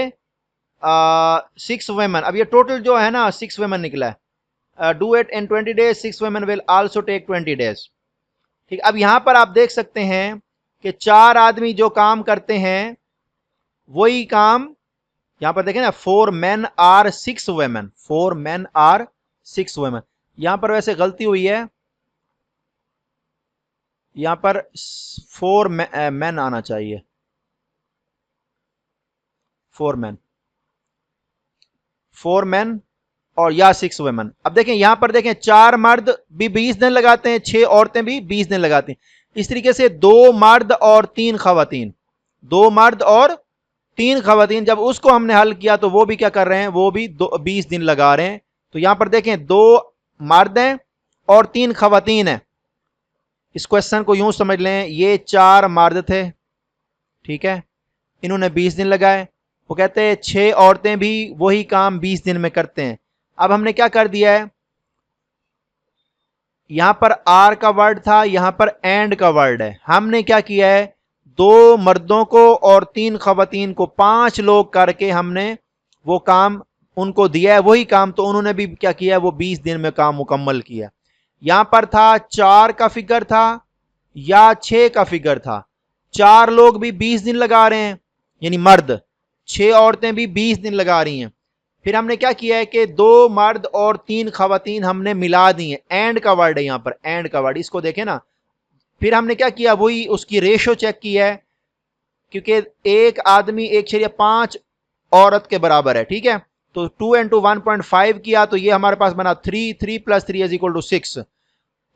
6 वुमेन। अब ये टोटल जो है ना 6 वुमेन निकला है। Do it in 20 days, 6 women will also take 20 days। ठीक, अब यहां पर आप देख सकते हैं कि 4 आदमी जो काम करते हैं वही काम यहां पर देखें ना, 4 men are 6 women, 4 men are 6 women। यहां पर वैसे गलती हुई है, यहां पर 4 men आना चाहिए, 4 men, 4 men और या 6 वुमेन। अब देखें यहां पर देखें, 4 मर्द भी 20 दिन लगाते हैं, 6 औरतें भी 20 दिन लगाती हैं। इस तरीके से 2 मर्द और 3 खवातीन, 2 मर्द और 3 खवातीन, जब उसको हमने हल किया तो वो भी क्या कर रहे हैं, वो भी 20 दिन लगा रहे हैं। तो यहां पर देखें 2 मर्द हैं और 3 खवातीन हैं। इस क्वेश्चन को यूं समझ लें, ये 4 मर्द थे, ठीक है, इन्होंने 20 दिन लगाए। वो कहते हैं 6 औरतें भी वही काम 20 दिन में करते हैं। अब हमने क्या कर दिया है, यहां पर आर का वर्ड था, यहां पर एंड का वर्ड है। हमने क्या किया है, 2 मर्दों को और 3 खवातीन को 5 लोग करके हमने वो काम उनको दिया है, वही काम तो उन्होंने भी क्या किया है, वो 20 दिन में काम मुकम्मल किया। यहां पर था 4 का फिगर था या 6 का फिगर था। 4 लोग भी 20 दिन लगा रहे हैं यानी मर्द, 6 औरतें भी 20 दिन लगा रही हैं। फिर हमने क्या किया है कि 2 मर्द और 3 खवातीन हमने मिला दी है। एंड का वर्ड है यहां पर, एंड का वर्ड, इसको देखें ना। फिर हमने क्या किया, वही उसकी रेशो चेक की है, क्योंकि एक आदमी 1/5 औरत के बराबर है। ठीक है, तो 2 इंटू 1.5 किया तो ये हमारे पास बना 3, 3 + 3 = 6।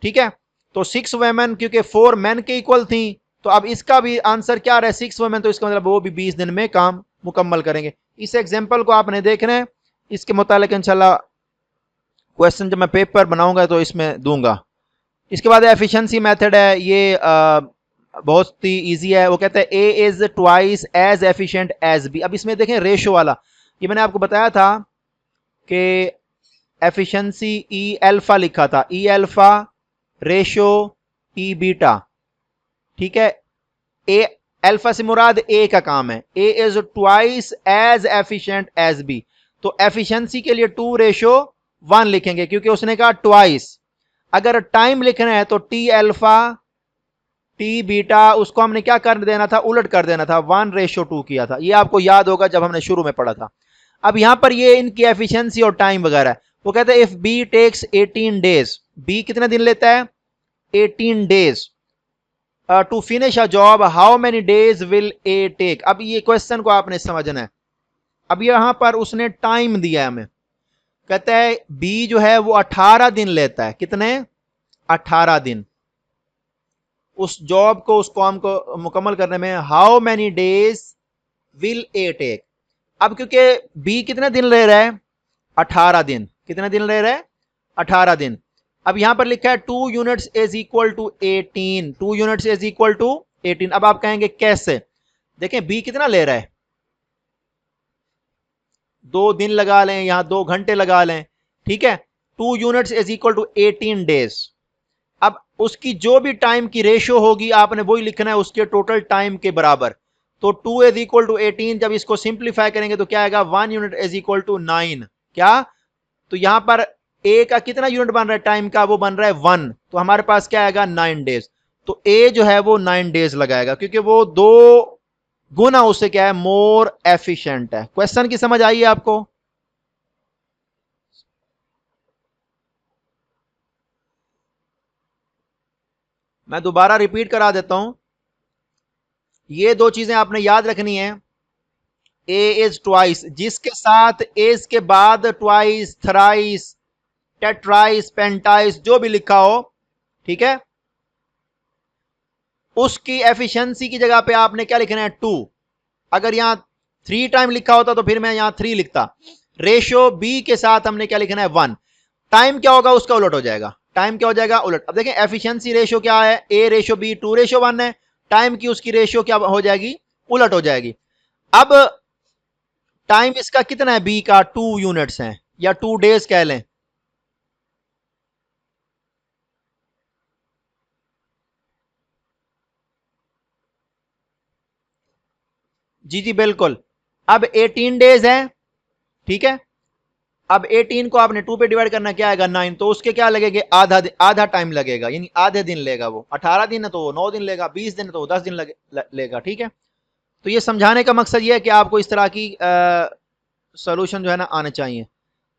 ठीक है, तो 6 वुमेन क्योंकि 4 men के इक्वल थी, तो अब इसका भी आंसर क्या रहा है, 6 वुमेन, तो इसका मतलब वो भी 20 दिन में काम मुकम्मल करेंगे। इस एग्जाम्पल को आपने देखना है, इसके मुतालिक इंशाल्लाह क्वेश्चन जब मैं पेपर बनाऊंगा तो इसमें दूंगा। इसके बाद एफिशिएंसी मेथड है, ये बहुत ही इजी है। वो कहता है A is twice as efficient as B. अब इसमें देखें रेशो वाला, ये मैंने आपको बताया था कि एफिशिएंसी ई अल्फा लिखा था, ई अल्फा रेशो ई बीटा। ठीक है, ए अल्फा से मुराद ए का काम है, A is twice as efficient as B. तो एफिशिएंसी के लिए 2:1 लिखेंगे क्योंकि उसने कहा ट्वाइस। अगर टाइम लिखना है तो टी अल्फा टी बीटा, उसको हमने क्या कर देना था, उलट कर देना था, 1:2 किया था। ये आपको याद होगा जब हमने शुरू में पढ़ा था। अब यहां पर ये इनकी एफिशिएंसी और टाइम वगैरह है। वो कहते हैं if B takes 18 days, B कितने दिन लेता है, 18 days to finish a job, how many days will A take. अब ये क्वेश्चन को आपने समझना है। अब यहां पर उसने टाइम दिया है हमें, कहता है बी जो है वो 18 दिन लेता है, कितने, 18 दिन उस जॉब को, उस काम को मुकम्मल करने में। How many days will A take. अब क्योंकि बी कितने दिन ले रहा है, 18 दिन, कितने दिन ले रहा है, 18 दिन। अब यहां पर लिखा है 2 units is equal to 18, 2 units is equal to 18। अब आप कहेंगे कैसे, देखें बी कितना ले रहा है, 2 दिन लगा लें, यहां 2 घंटे लगा लें, ठीक है। 2 units is equal to 18 days. अब उसकी जो भी टाइम की रेशियो होगी आपने वही लिखना है उसके टोटल टाइम के बराबर। तो 2 इज इक्वल टू 18, जब इसको सिंप्लीफाई करेंगे तो क्या आएगा, 1 यूनिट इज इक्वल टू 9। क्या, तो यहां पर ए का कितना यूनिट बन रहा है टाइम का, वो बन रहा है 1, तो हमारे पास क्या आएगा 9 डेज। तो ए जो है वो 9 डेज लगाएगा क्योंकि वो 2 गुना उससे क्या है, मोर एफिशिएंट है। क्वेश्चन की समझ आई है आपको? मैं दोबारा रिपीट करा देता हूं, ये दो चीजें आपने याद रखनी है। ए इज ट्वाइस, जिसके साथ एज के बाद ट्वाइस, थराइस, टेट्राइस, पेंटाइस जो भी लिखा हो, ठीक है, उसकी एफिशिएंसी की जगह पे आपने क्या लिखना है, टू। अगर यहां थ्री टाइम लिखा होता तो फिर मैं यहां थ्री लिखता। रेशो बी के साथ हमने क्या लिखना है, वन। टाइम क्या होगा, उसका उलट हो जाएगा। टाइम क्या हो जाएगा, उलट। अब देखें एफिशिएंसी रेशो क्या है, ए रेशो बी 2:1 है। टाइम की उसकी रेशियो क्या हो जाएगी, उलट हो जाएगी। अब टाइम इसका कितना है, बी का 2 यूनिट्स है, या 2 डेज कह लें। जी जी बिल्कुल। अब 18 डेज है, ठीक है। अब 18 को आपने 2 पे डिवाइड करना, क्या आएगा, 9। तो उसके क्या लगेगा, आधा आधा टाइम लगेगा, यानी आधे दिन लेगा वो। 18 दिन है तो वो 9 दिन लेगा, 20 दिन है तो वो 10 दिन लेगा, ठीक है। तो ये समझाने का मकसद ये है कि आपको इस तरह की सोल्यूशन जो है ना आने चाहिए।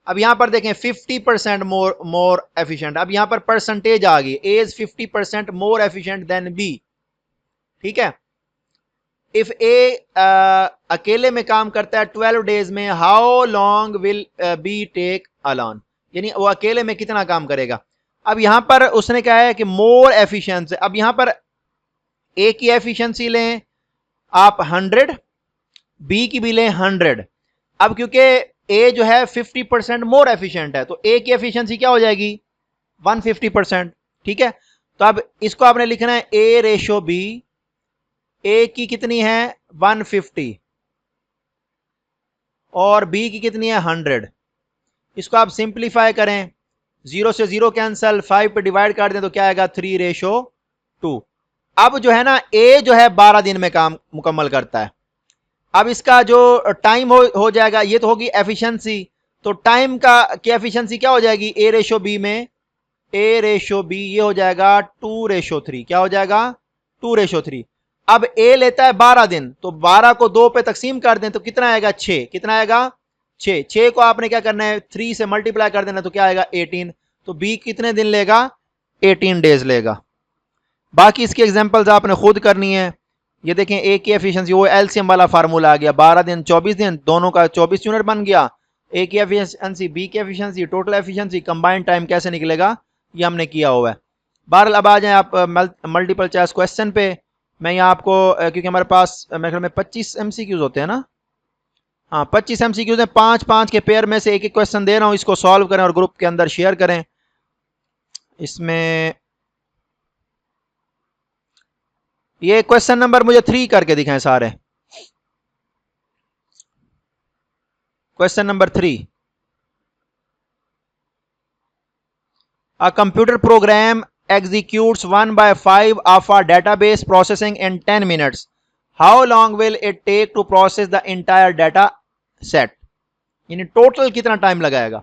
अब यहां पर देखें 50% मोर मोर एफिशिएंट। अब यहां पर परसेंटेज आ गई, A is 50% more efficient than B, ठीक है। इफ ए अकेले में काम करता है 12 डेज में, how long will be take alone, यानी वो अकेले में कितना काम करेगा। अब यहां पर उसने क्या है कि मोर एफिशिएंसी। अब यहां पर ए की एफिशिएंसी लें आप 100, बी की भी लें 100। अब क्योंकि ए जो है 50% मोर एफिशिएंट है, तो ए की एफिशिएंसी क्या हो जाएगी, 150%, ठीक है। तो अब इसको आपने लिखना है ए रेशो बी, ए की कितनी है 150 और बी की कितनी है 100। इसको आप सिंप्लीफाई करें, जीरो से जीरो कैंसल, 5 पे डिवाइड कर दें तो क्या आएगा, 3:2। अब जो है ना ए जो है 12 दिन में काम मुकम्मल करता है। अब इसका जो टाइम हो जाएगा, ये तो होगी एफिशिएंसी। तो टाइम का की एफिशिएंसी क्या हो जाएगी, ए रेशो बी में, ए रेशो बी ये हो जाएगा 2:3। क्या हो जाएगा, 2:3। अब ए लेता है 12 दिन, तो 12 को 2 पे तकसीम कर दें तो कितना आएगा, 6। कितना आएगा, 6। 6 को आपने क्या करना है, 3 से मल्टीप्लाई कर देना तो क्या आएगा, 18। तो बी कितने दिन लेगा, 18 डेज लेगा। बाकी इसकी एग्जांपल्स आपने खुद करनी है। ये देखें ए की एफिशिएंसी, वो एलसीएम वाला फार्मूला आ गया, 12 दिन 24 दिन, दोनों का 24 यूनिट बन गया। ए की एफिशिएंसी, बी की efficiency, total efficiency, combined time कैसे निकलेगा, ये हमने किया हुआ है। बहरहाल अब आ जाए आप मल्टीपल चॉइस क्वेश्चन पे। मैं यहाँ आपको क्योंकि हमारे पास मेरे ख्याल में 25 एमसीक्यूज होते हैं ना, हाँ 25 एमसीक्यूज हैं, 5-5 के पेयर में से एक एक क्वेश्चन दे रहा हूँ, इसको सॉल्व करें और ग्रुप के अंदर शेयर करें। इसमें ये क्वेश्चन नंबर मुझे 3 करके दिखाएं सारे। Question number 3, a computer program executes 1/5 of a database processing in 10 minutes. How long will it take to process the entire data set? यानी टोटल कितना टाइम लगाएगा।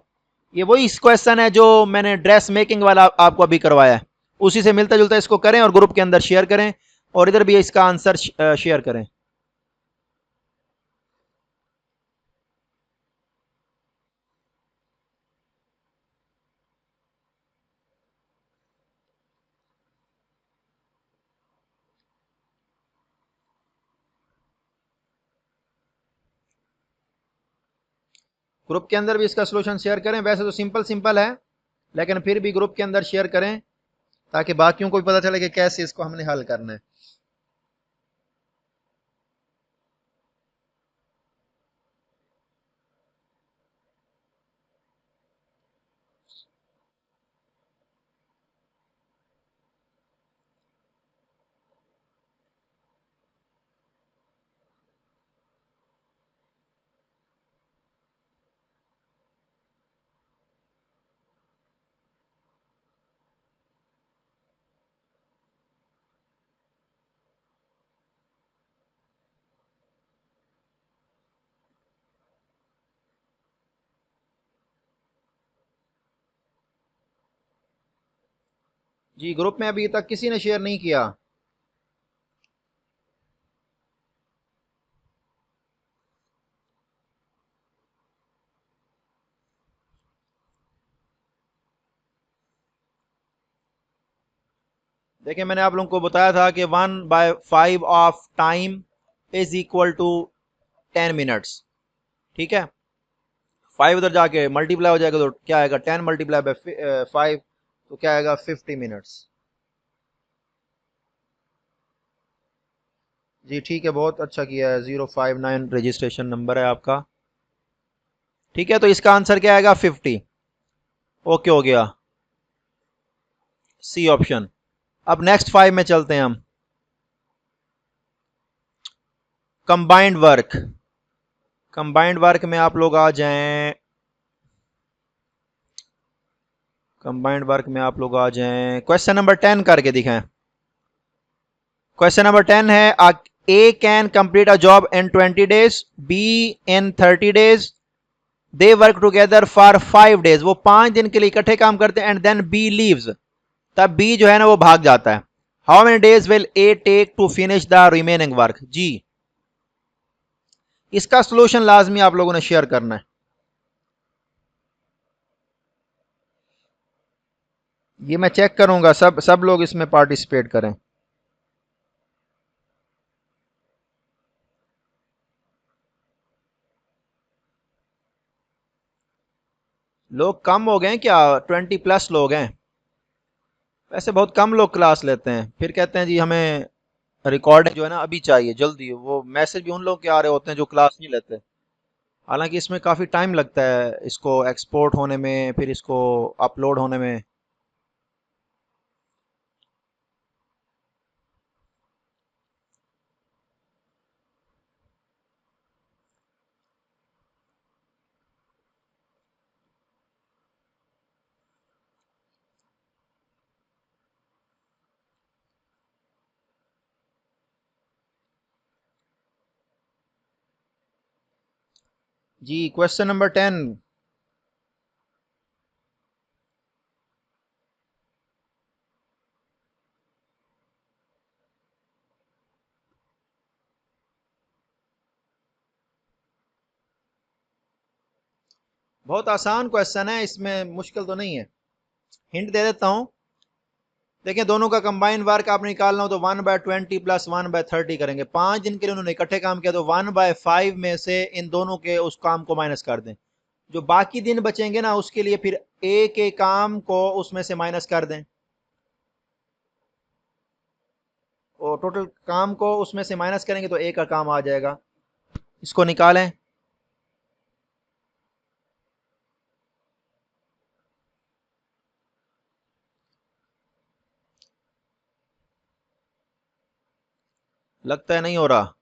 ये वही क्वेश्चन है जो मैंने ड्रेस मेकिंग वाला आपको अभी करवाया है, उसी से मिलता जुलता। इसको करें और ग्रुप के अंदर शेयर करें और इधर भी इसका आंसर शेयर करें। ग्रुप के अंदर भी इसका सोल्यूशन शेयर करें। वैसे तो सिंपल सिंपल है, लेकिन फिर भी ग्रुप के अंदर शेयर करें ताकि बाकियों को भी पता चले कि कैसे इसको हमने हल करना है। जी ग्रुप में अभी तक किसी ने शेयर नहीं किया। देखिए मैंने आप लोगों को बताया था कि 1/5 of time is equal to 10 minutes. ठीक है, 5 उधर जाके मल्टीप्लाई हो जाएगा तो क्या आएगा, 10 × 5 तो क्या आएगा 50 मिनट्स। जी ठीक है, बहुत अच्छा किया है, 059 रजिस्ट्रेशन नंबर है आपका। ठीक है, तो इसका आंसर क्या आएगा 50। ओके हो गया, सी ऑप्शन। अब नेक्स्ट 5 में चलते हैं हम। कंबाइंड वर्क, कंबाइंड वर्क में आप लोग आ जाएं, कंबाइंड वर्क में आप लोग आ जाएं, क्वेश्चन नंबर 10 करके दिखाएं। क्वेश्चन नंबर 10 है, A can complete a job in 20 days, B in 30 days, they work together for 5 days। वो 5 दिन के लिए इकट्ठे काम करते हैं, एंड देन बी लीव्स, तब बी जो है ना वो भाग जाता है। How many days will A take to finish the remaining work. जी, इसका सोल्यूशन लाजमी आप लोगों ने शेयर करना है। ये मैं चेक करूंगा, सब लोग इसमें पार्टिसिपेट करें। लोग कम हो गए क्या, 20+ लोग हैं। वैसे बहुत कम लोग क्लास लेते हैं, फिर कहते हैं जी हमें रिकॉर्डिंग जो है ना अभी चाहिए जल्दी। वो मैसेज भी उन लोग के आ रहे होते हैं जो क्लास नहीं लेते। हालांकि इसमें काफ़ी टाइम लगता है, इसको एक्सपोर्ट होने में, फिर इसको अपलोड होने में। जी, क्वेश्चन नंबर 10। बहुत आसान क्वेश्चन है, इसमें मुश्किल तो नहीं है। हिंट दे देता हूं। देखिए, दोनों का कंबाइंड वर्क आपने निकालना हो तो 1/20 + 1/30 करेंगे। 5 दिन के लिए उन्होंने इकट्ठे काम किया, तो 1/5 में से इन दोनों के उस काम को माइनस कर दें। जो बाकी दिन बचेंगे ना उसके लिए फिर ए के काम को उसमें से माइनस कर दें, और टोटल काम को उसमें से माइनस करेंगे तो ए का काम आ जाएगा। इसको निकालें। लगता है नहीं हो रहा।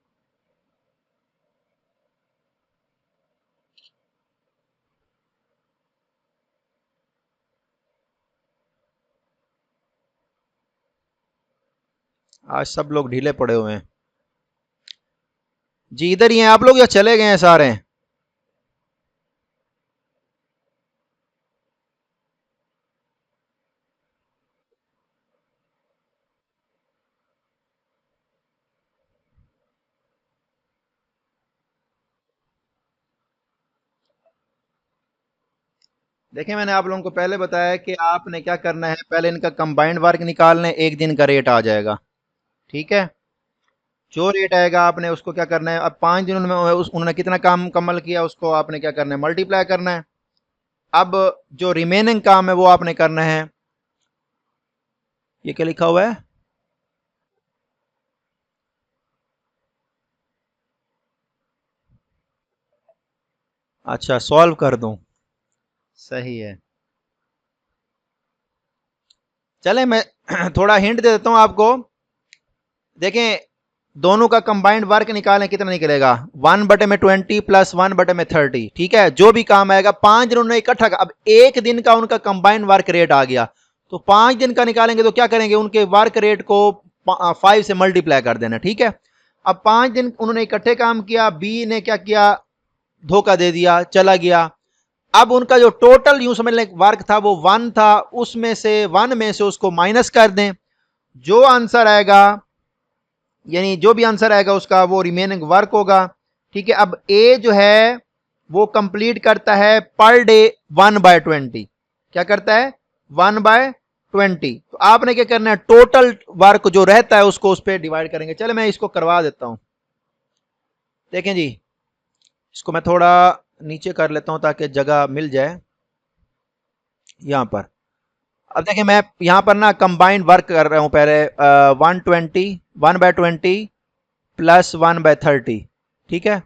आज सब लोग ढीले पड़े हुए हैं। जी इधर ही हैं आप लोग या चले गए हैं सारे। देखिए मैंने आप लोगों को पहले बताया कि आपने क्या करना है, पहले इनका कंबाइंड वर्क निकालना है, एक दिन का रेट आ जाएगा। ठीक है, जो रेट आएगा आपने उसको क्या करना है, अब 5 दिनों में उन्होंने कितना काम मुकम्मल किया उसको आपने क्या करना है, मल्टीप्लाई करना है। अब जो रिमेनिंग काम है वो आपने करना है। ये क्या लिखा हुआ है, अच्छा सॉल्व कर दूं, सही है। चले मैं थोड़ा हिंट दे देता हूं आपको। देखें, दोनों का कंबाइंड वर्क निकालें, कितना निकलेगा, 1/20 + 1/30। ठीक है, जो भी काम आएगा 5 दिन उन्होंने इकट्ठा, अब एक दिन का उनका कंबाइंड वर्क रेट आ गया, तो 5 दिन का निकालेंगे तो क्या करेंगे, उनके वर्क रेट को 5 से मल्टीप्लाई कर देना। ठीक है, अब 5 दिन उन्होंने इकट्ठे काम किया, बी ने क्या किया, धोखा दे दिया, चला गया। अब उनका जो टोटल यूं समझ लें वर्क था वो 1 था, उसमें से 1 में से उसको माइनस कर दें, जो आंसर आएगा, यानी जो भी आंसर आएगा उसका वो रिमेनिंग वर्क होगा। ठीक है, अब ए जो है वो कंप्लीट करता है पर डे 1/20। क्या करता है, 1/20। 20। तो आपने क्या करना है, टोटल वर्क जो रहता है उसको उस पर डिवाइड करेंगे। चले मैं इसको करवा देता हूं। देखें जी, इसको मैं थोड़ा नीचे कर लेता हूं ताकि जगह मिल जाए यहां पर। अब देखिए मैं यहां पर ना कंबाइंड वर्क कर रहा हूं पहले। 120 1/20 प्लस 1/30, ठीक है।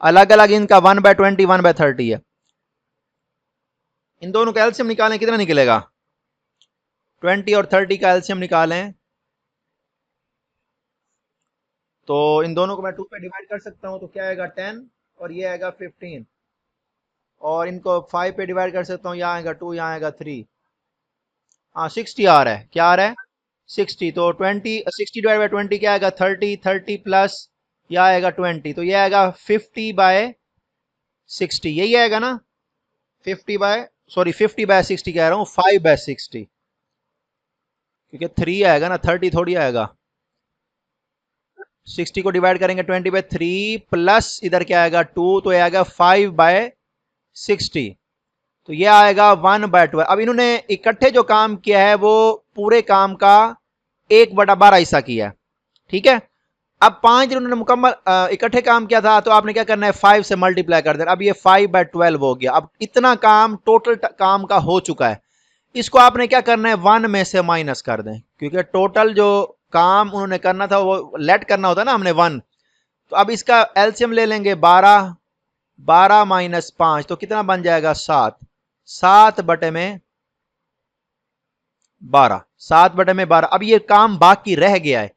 अलग अलग इनका 1/20 1/30 है। इन दोनों का एलसीएम निकालें, कितना निकलेगा? 20 और 30 का एलसीएम निकालें तो इन दोनों को मैं 2 पे डिवाइड कर सकता हूं, तो क्या आएगा 10 और ये आएगा 15। और इनको 5 पे डिवाइड कर सकता हूं, यहाँ आएगा 2, यहाँ आएगा 3। हाँ 60 आ रहा है। क्या आ रहा है? 60। तो 20 60 डिवाइड बाई 20 क्या आएगा? 30। 30 प्लस यह आएगा 20, तो ये आएगा 50/60, यही आएगा ना? 50/60 कह रहा हूँ, 5/60, क्योंकि 3 आएगा ना, 30 थोड़ी आएगा। 60 को डिवाइड करेंगे 20/3 प्लस इधर क्या आएगा 2, तो ये आएगा 5/60। तो ये आएगा 1/12। अब इन्होंने इकट्ठे जो काम किया है वो पूरे काम का 1/12 हिस्सा किया है, ठीक है। अब 5 इन्होंने मुकम्मल इकट्ठे काम किया था, तो आपने क्या करना है, 5 से मल्टीप्लाई कर देना। अब ये 5/12 हो गया। अब इतना काम टोटल काम का हो चुका है। इसको आपने क्या करना है, 1 में से माइनस कर दें, क्योंकि टोटल जो काम उन्होंने करना था वो लेट करना होता है ना हमने 1। तो अब इसका एलसीएम ले लेंगे 12। 12 माइनस 5 तो कितना बन जाएगा? 7। 7/12। 7/12। अब ये काम बाकी रह गया है।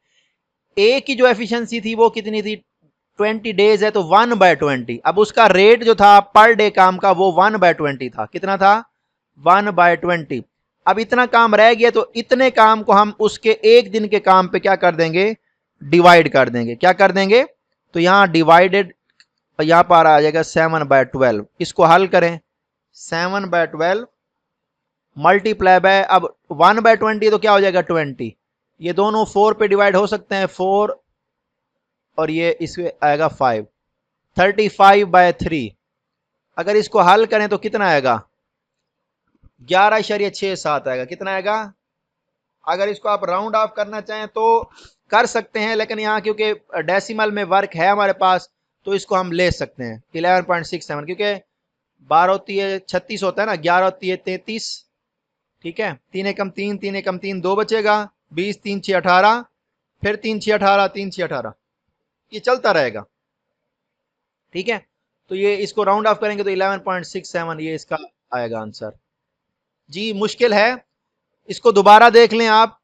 ए की जो एफिशिएंसी थी वो कितनी थी? 20 डेज है, तो 1/20। अब उसका रेट जो था पर डे काम का वो 1/20 था। कितना था? 1/20। अब इतना काम रह गया, तो इतने काम को हम उसके एक दिन के काम पे क्या कर देंगे, डिवाइड कर देंगे। क्या कर देंगे? तो यहां डिवाइडेड, यहां पर आ जाएगा 7/12। इसको हल करें, 7/12 मल्टीप्लाई बाय, अब 1/20 तो क्या हो जाएगा 20। ये दोनों 4 पे डिवाइड हो सकते हैं, 4 और ये इसमें आएगा 5। 35/3। अगर इसको हल करें तो कितना आएगा? 11.67 आएगा। कितना आएगा? अगर इसको आप राउंड ऑफ करना चाहें तो कर सकते हैं, लेकिन यहाँ क्योंकि डेसिमल में वर्क है हमारे पास, तो इसको हम ले सकते हैं 11.67, क्योंकि 12 होती है 36 होता है ना, 11 होती है 33, ठीक है। 3 एकम 3, 3 एकम 3 2 बचेगा, 20 3 6 18, फिर 3 6 18, 3 6 18, ये चलता रहेगा, ठीक है। तो ये इसको राउंड ऑफ करेंगे तो 11.67 ये इसका आएगा आंसर। जी मुश्किल है, इसको दोबारा देख लें आप।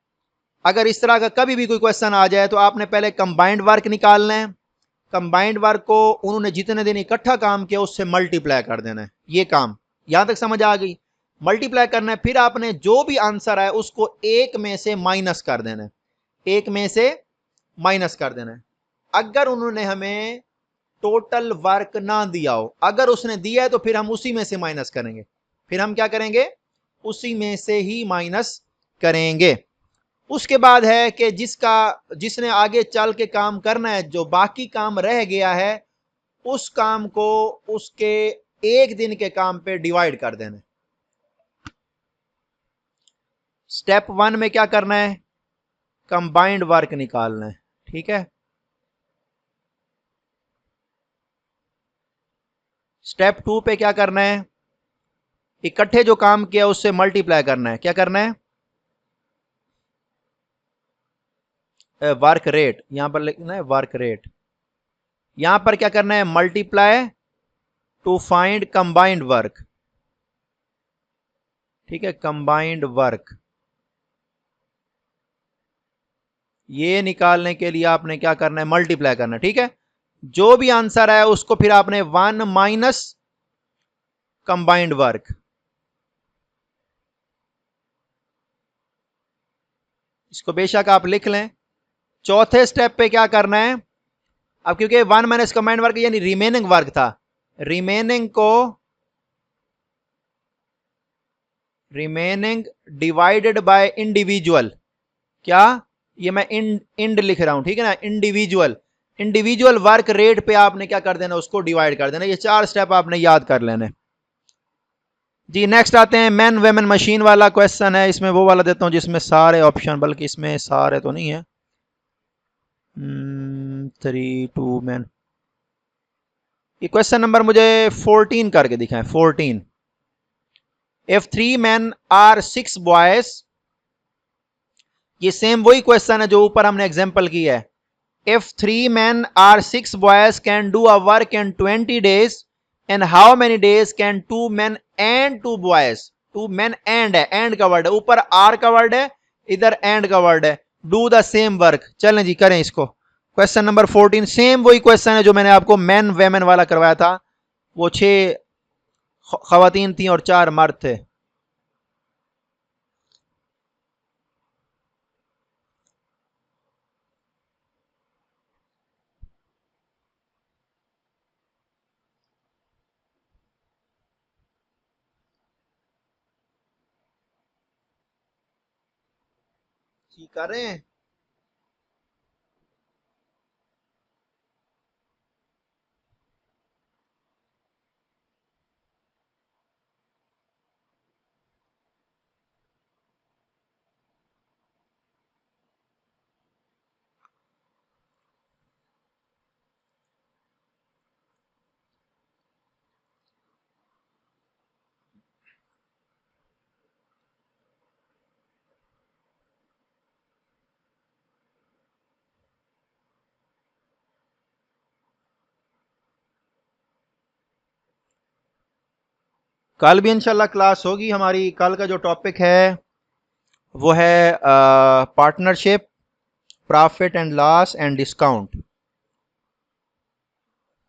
अगर इस तरह का कभी भी कोई क्वेश्चन आ जाए तो आपने पहले कंबाइंड वर्क निकालना है। कंबाइंड वर्क को उन्होंने जितने दिन इकट्ठा काम किया उससे मल्टीप्लाई कर देना है। ये काम यहां तक समझ आ गई? मल्टीप्लाई करना है, फिर आपने जो भी आंसर आए उसको एक में से माइनस कर देना है। एक में से माइनस कर देना है। अगर उन्होंने हमें टोटल वर्क ना दिया हो, अगर उसने दिया है तो फिर हम उसी में से माइनस करेंगे। फिर हम क्या करेंगे? उसी में से ही माइनस करेंगे। उसके बाद है कि जिसने आगे चल के काम करना है, जो बाकी काम रह गया है उस काम को उसके एक दिन के काम पे डिवाइड कर देना। स्टेप 1 में क्या करना है? कंबाइंड वर्क निकालना है, ठीक है। स्टेप 2 पे क्या करना है? इकट्ठे जो काम किया उससे मल्टीप्लाई करना है। क्या करना है? वर्क रेट, यहां पर लिखना है वर्क रेट। यहां पर क्या करना है? Multiply two find combined work, ठीक है। कंबाइंड वर्क ये निकालने के लिए आपने क्या करना है? मल्टीप्लाई करना है, ठीक है। जो भी आंसर है उसको फिर आपने 1 माइनस कंबाइंड वर्क, इसको बेशक आप लिख लें। चौथे स्टेप पे क्या करना है? अब क्योंकि 1 माइनस कंबाइंड वर्क यानी रिमेनिंग वर्क था, रिमेनिंग डिवाइडेड बाय इंडिविजुअल। क्या? ये मैं इंड लिख रहा हूं, ठीक है ना। इंडिविजुअल वर्क रेट पे आपने क्या कर देना? उसको डिवाइड कर देना। ये 4 स्टेप आपने याद कर लेने। जी नेक्स्ट आते हैं मैन वेमेन मशीन वाला क्वेश्चन है, इसमें वो वाला देता हूँ जिसमें सारे ऑप्शन, बल्कि इसमें सारे तो नहीं है। 3 2 मैन, ये क्वेश्चन नंबर मुझे 14 करके दिखाएं, 14। इफ 3 men आर 6 boys, ये सेम वही क्वेश्चन है जो ऊपर हमने एग्जांपल किया है। If 3 men are 6 boys can do a work in 20 days, and how many days can 2 men and 2 boys, 2 men and है, एंड का वर्ड है, ऊपर आर का वर्ड है, इधर एंड का वर्ड है, डू द सेम वर्क। चलें जी करें इसको। क्वेश्चन नंबर 14 सेम वही क्वेश्चन है जो मैंने आपको मैन वेमेन वाला करवाया था, वो 6 खवातीन थी और 4 मर्द थे। ठीक कर रहे हैं। कल भी इंशाल्लाह क्लास होगी हमारी। कल का जो टॉपिक है वो है partnership, profit and loss and discount.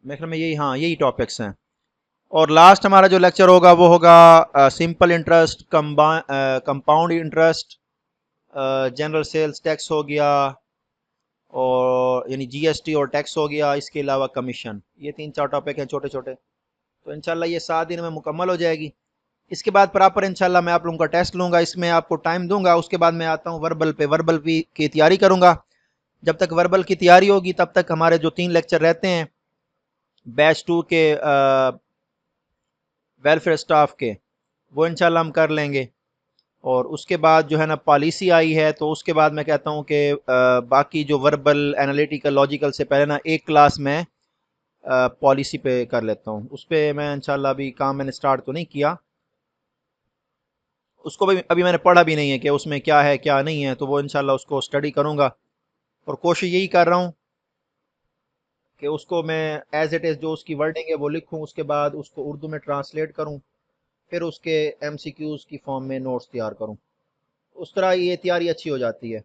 मेरे ख्याल में यही, हाँ यही टॉपिक्स हैं। और लास्ट हमारा जो लेक्चर होगा वो होगा simple interest, compound interest, general sales tax हो गया, और यानी जीएसटी और टैक्स हो गया, इसके अलावा कमीशन। ये 3 4 टॉपिक हैं छोटे छोटे। तो इंशाल्लाह ये 7 दिन में मुकम्मल हो जाएगी। इसके बाद प्रॉपर इंशाल्लाह मैं आप लोगों का टेस्ट लूँगा, इसमें आपको टाइम दूंगा। उसके बाद मैं आता हूँ वर्बल पे, वर्बल की तैयारी करूँगा। जब तक वर्बल की तैयारी होगी तब तक हमारे जो 3 लेक्चर रहते हैं बैच 2 के वेलफेयर स्टाफ के, वो इंशाल्लाह हम कर लेंगे। और उसके बाद जो है ना पॉलिसी आई है, तो उसके बाद मैं कहता हूँ कि बाकी जो वर्बल एनालिटिकल लॉजिकल से पहले ना एक क्लास में पॉलिसी पे कर लेता हूँ। उस पर मैं इंशाल्लाह अभी काम मैंने स्टार्ट तो नहीं किया, उसको भी अभी मैंने पढ़ा भी नहीं है कि उसमें क्या है क्या नहीं है, तो वो इंशाल्लाह उसको स्टडी करूँगा। और कोशिश यही कर रहा हूँ कि उसको मैं एज इट इज़ जो उसकी वर्डिंग है वो लिखूँ, उसके बाद उसको उर्दू में ट्रांसलेट करूँ, फिर उसके एमसीक्यूज़ की फॉर्म में नोट्स तैयार करूँ। उस तरह ये तैयारी अच्छी हो जाती है।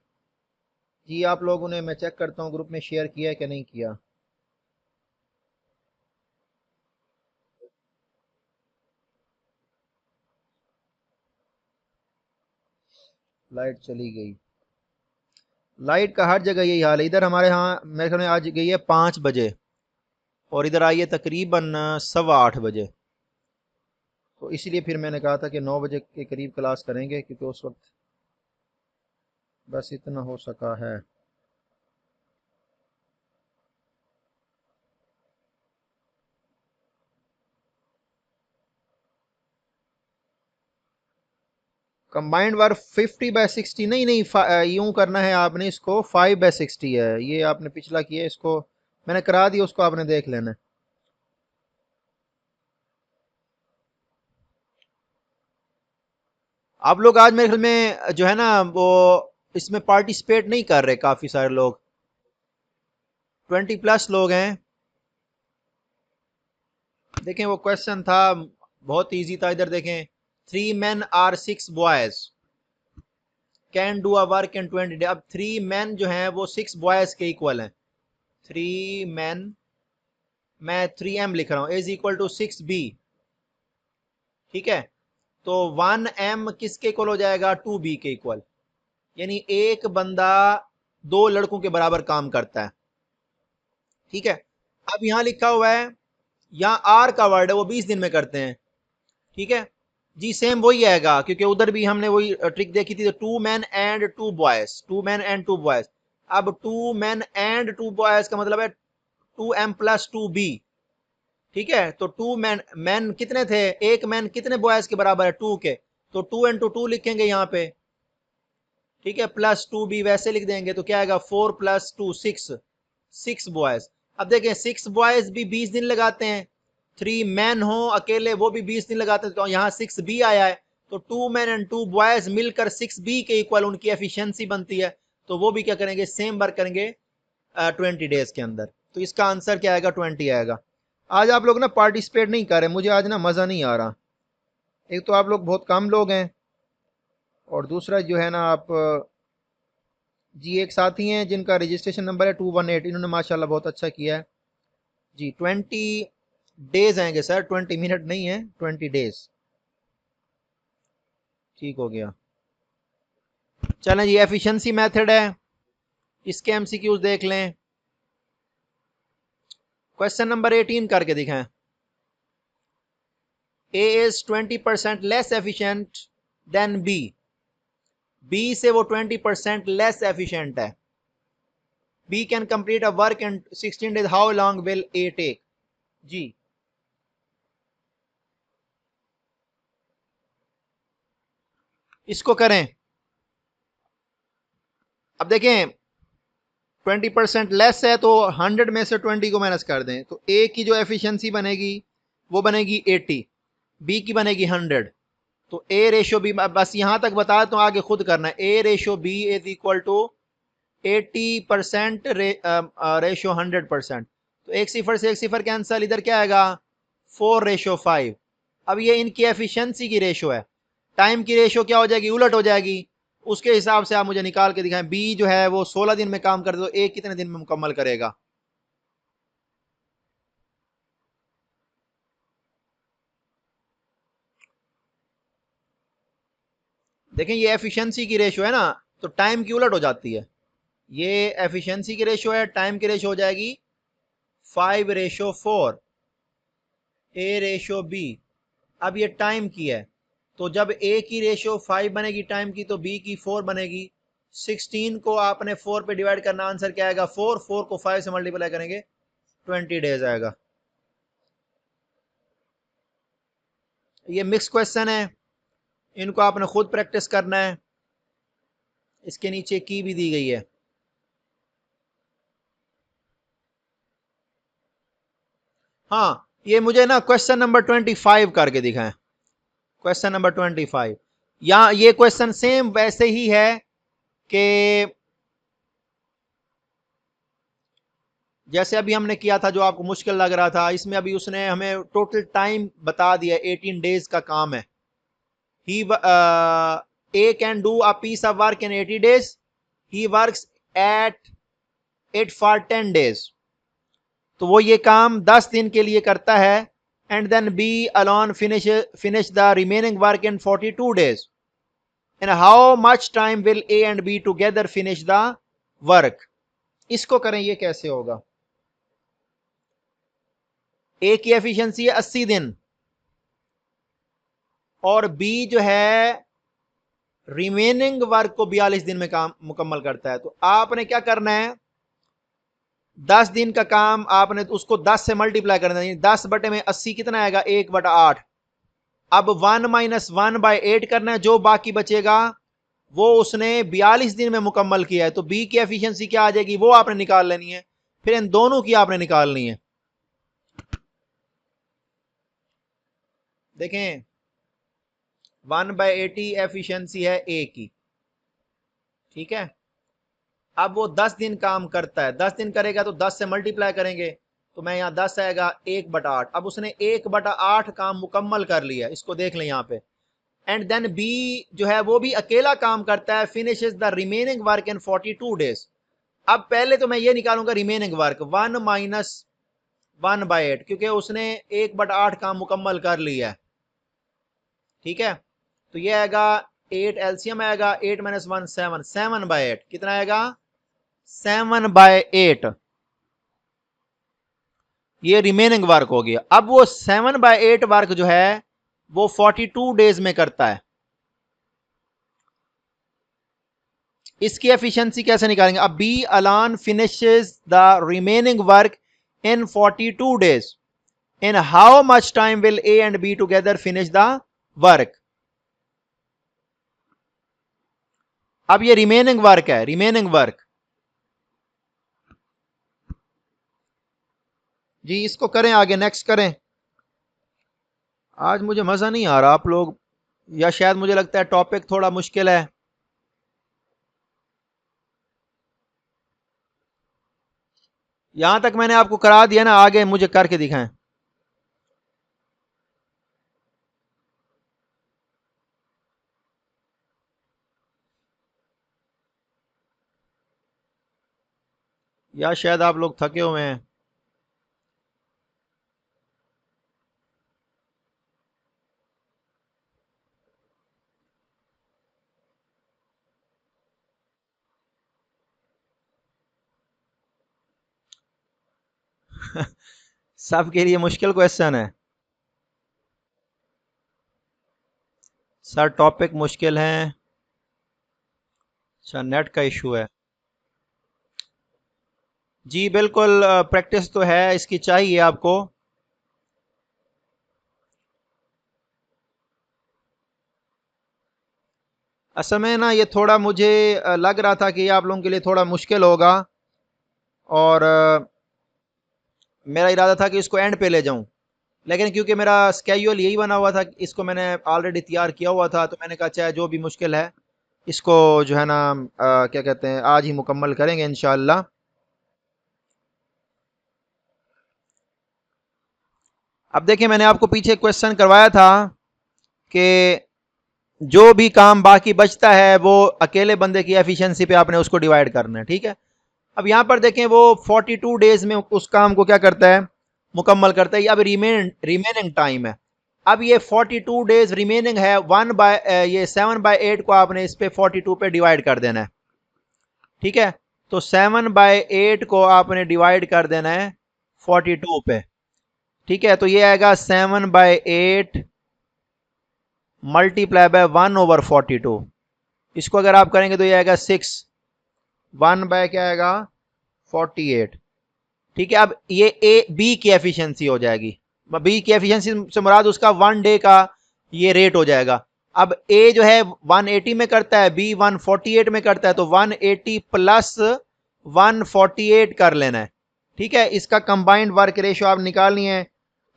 जी आप लोगों ने, मैं चेक करता हूँ ग्रुप में शेयर किया है कि नहीं किया। लाइट चली गई। लाइट का हर जगह यही हाल है। इधर हमारे यहाँ मेरे ख्याल में आज गई है 5 बजे, और इधर आई है तकरीबन 8:15 बजे। तो इसीलिए फिर मैंने कहा था कि 9 बजे के करीब क्लास करेंगे, क्योंकि उस वक्त बस इतना हो सका है। कंबाइंड वर्क 50/60 नहीं, नहीं यूं करना है आपने, इसको 5/60 है। ये आपने पिछला किया, इसको मैंने करा दिया, उसको आपने देख लेना है। आप लोग आज मेरे ख्याल में जो है ना वो इसमें पार्टिसिपेट नहीं कर रहे, काफी सारे लोग, 20+ लोग हैं। देखें वो क्वेश्चन था, बहुत इजी था। इधर देखें, 3 men are 6 boys can do a work in 20 days। अब 3 men जो हैं वो 6 boys के इक्वल हैं। 3 men, मैं 3m लिख रहा हूं, इज इक्वल टू 6b। ठीक है, तो 1m किसके इक्वल हो जाएगा, 2b के इक्वल। यानी एक बंदा 2 लड़कों के बराबर काम करता है। ठीक है, अब यहां लिखा हुआ है, यहाँ आर का वर्ड है, वो 20 दिन में करते हैं। ठीक है जी, सेम वही आएगा, क्योंकि उधर भी हमने वही ट्रिक देखी थी। 2 men and 2 boys, 2 men and 2 boys। अब 2 men and 2 boys का मतलब है 2m + 2b। ठीक है, तो 2 मैन, मैन कितने थे, एक मैन कितने बॉयज के बराबर है, 2 के, तो 2 इंटू 2 लिखेंगे यहाँ पे, ठीक है, प्लस 2 भी वैसे लिख देंगे, तो क्या आएगा 4 प्लस 2 6, 6 बॉयज। अब देखें 6 बॉयज भी 20 दिन लगाते हैं, 3 मैन हो अकेले वो भी 20 दिन लगाते हैं, तो यहाँ 6 बी आया है, तो 2 मैन एंड 2 बॉयज मिलकर 6 बी के इक्वल उनकी एफिशिएंसी बनती है, तो वो भी क्या करेंगे, सेम वर्क करेंगे 20 डेज के अंदर। तो इसका आंसर क्या आएगा, 20 आएगा। आज आप लोग ना पार्टिसिपेट नहीं कर रहे, मुझे आज ना मज़ा नहीं आ रहा। एक तो आप लोग बहुत कम लोग हैं, और दूसरा जो है ना आप जी, एक साथी हैं जिनका रजिस्ट्रेशन नंबर है 218, इन्होंने माशाल्लाह बहुत अच्छा किया है जी। 20 डेज आएंगे सर, 20 मिनट नहीं है, 20 डेज। ठीक हो गया। चलें जी, एफिशिएंसी मेथड है, इसके एमसीक्यूज देख लें। क्वेश्चन नंबर 18 करके दिखाएं। A is 20% less efficient then B, B से वो 20% लेस एफिशिएंट है। B can complete a work in 16 days, how long will A take? जी, इसको करें। अब देखें 20% लेस है, तो 100 में से 20 को माइनस कर दें, तो A की जो एफिशिएंसी बनेगी वो बनेगी 80, B की बनेगी 100, तो A रेशो B, बस यहां तक बता तो आगे खुद करना है। A ratio B is equal to 80% ratio 100%, तो एक सिफर से एक सिफर कैंसल, इधर क्या आएगा 4:5। अब ये इनकी एफिशिएंसी की रेशो है, टाइम की रेशो क्या हो जाएगी, उलट हो जाएगी। उसके हिसाब से आप मुझे निकाल के दिखाएं, बी जो है वो 16 दिन में काम कर दे, तो ए कितने दिन में मुकम्मल करेगा। देखें ये एफिशिएंसी की रेशो है ना, तो टाइम की उलट हो जाती है। ये एफिशिएंसी की रेशो है, टाइम की रेशो हो जाएगी 5:4, ए रेशो बी। अब ये टाइम की है, तो जब ए की रेशो 5 बनेगी टाइम की, तो बी की 4 बनेगी। 16 को आपने 4 पे डिवाइड करना, आंसर क्या आएगा 4, 4 को 5 से मल्टीप्लाई करेंगे 20 डेज आएगा। ये मिक्स क्वेश्चन है, इनको आपने खुद प्रैक्टिस करना है। इसके नीचे की भी दी गई है। हाँ, ये मुझे ना क्वेश्चन नंबर 25 करके दिखाएं। क्वेश्चन नंबर 25, यहाँ ये क्वेश्चन सेम वैसे ही है कि जैसे अभी हमने किया था, जो आपको मुश्किल लग रहा था, इसमें अभी उसने हमें टोटल टाइम बता दिया, 18 डेज का काम है। he A can do a piece of work in 80 days, he works at it for 10 days, तो वो ये काम 10 दिन के लिए करता है, and then B alone finish the remaining work in 42 days, and how much time will A and B together finish the work? इसको करें, ये कैसे होगा। A की एफिशिएंसी है 80 दिन, और B जो है रिमेनिंग वर्क को 42 दिन में काम मुकम्मल करता है। तो आपने क्या करना है, 10 दिन का काम आपने तो उसको 10 से मल्टीप्लाई करना है, 10 बटे में 80 कितना आएगा 1/8। अब 1-1/8 करना है, जो बाकी बचेगा वो उसने 42 दिन में मुकम्मल किया है, तो बी की एफिशिएंसी क्या आ जाएगी वो आपने निकाल लेनी है, फिर इन दोनों की आपने निकालनी है। देखें 1/80 एफिशिएंसी है ए की, ठीक है। अब वो 10 दिन काम करता है, 10 दिन करेगा तो 10 से मल्टीप्लाई करेंगे, तो मैं यहाँ 10 आएगा 1/8। अब उसने 1/8 काम मुकम्मल कर लिया, इसको देख लें यहाँ पे। एंड देन बी जो है वो भी अकेला काम करता है, finishes the remaining work in 42 days. अब पहले तो मैं ये निकालूंगा रिमेनिंग वर्क, 1 - 1/8, क्योंकि उसने 1/8 काम मुकम्मल कर लिया है, ठीक है। तो ये आएगा 8, एलसीएम आएगा 8 - 1 7, 7/8 कितना आएगा 7/8। ये रिमेनिंग वर्क हो गया। अब वो 7/8 वर्क जो है वो 42 डेज में करता है। इसकी एफिशिएंसी कैसे निकालेंगे, अब बी अलान finishes the remaining work in 42 days, in how much time will A and be together finish the work. अब ये रिमेनिंग वर्क है, रिमेनिंग वर्क। जी इसको करें आगे, नेक्स्ट करें। आज मुझे मजा नहीं आ रहा आप लोग, या शायद मुझे लगता है टॉपिक थोड़ा मुश्किल है। यहां तक मैंने आपको करा दिया ना, आगे मुझे करके दिखाएं। या शायद आप लोग थके हुए हैं। सबके लिए मुश्किल क्वेश्चन है सर, टॉपिक मुश्किल है। अच्छा नेट का इशू है। जी बिल्कुल, प्रैक्टिस तो है इसकी, चाहिए आपको। असल में ना ये थोड़ा मुझे लग रहा था कि ये आप लोगों के लिए थोड़ा मुश्किल होगा, और मेरा इरादा था कि इसको एंड पे ले जाऊं, लेकिन क्योंकि मेरा स्केड्यूल यही बना हुआ था, इसको मैंने ऑलरेडी तैयार किया हुआ था, तो मैंने कहा चाहे जो भी मुश्किल है इसको जो है ना क्या कहते हैं, आज ही मुकम्मल करेंगे इंशाल्लाह। अब देखिए मैंने आपको पीछे क्वेश्चन करवाया था कि जो भी काम बाकी बचता है वो अकेले बंदे की एफिशिएंसी पे आपने उसको डिवाइड करना है, ठीक है। अब यहां पर देखें वो 42 डेज में उस काम को क्या करता है, मुकम्मल करता है। अब रिमेनिंग टाइम है। अब ये 42 डेज रिमेनिंग है, 7/8 को आपने इस पे 42 पे डिवाइड कर देना है, ठीक है। तो 7/8 को आपने डिवाइड कर देना है 42 पे, ठीक है। तो ये आएगा 7/8 मल्टीप्लाई बाय 1/42। इसको अगर आप करेंगे तो ये आएगा 6, 1 बाय क्या आएगा 48, ठीक है। अब ये ए बी की एफिशिएंसी हो जाएगी। बी की एफिशिएंसी से मुराद उसका 1 डे का ये रेट हो जाएगा। अब ए जो है 180 में करता है, बी 148 में करता है, तो 180 प्लस 148 कर लेना है, ठीक है। इसका कंबाइंड वर्क रेशियो आप निकालनी है,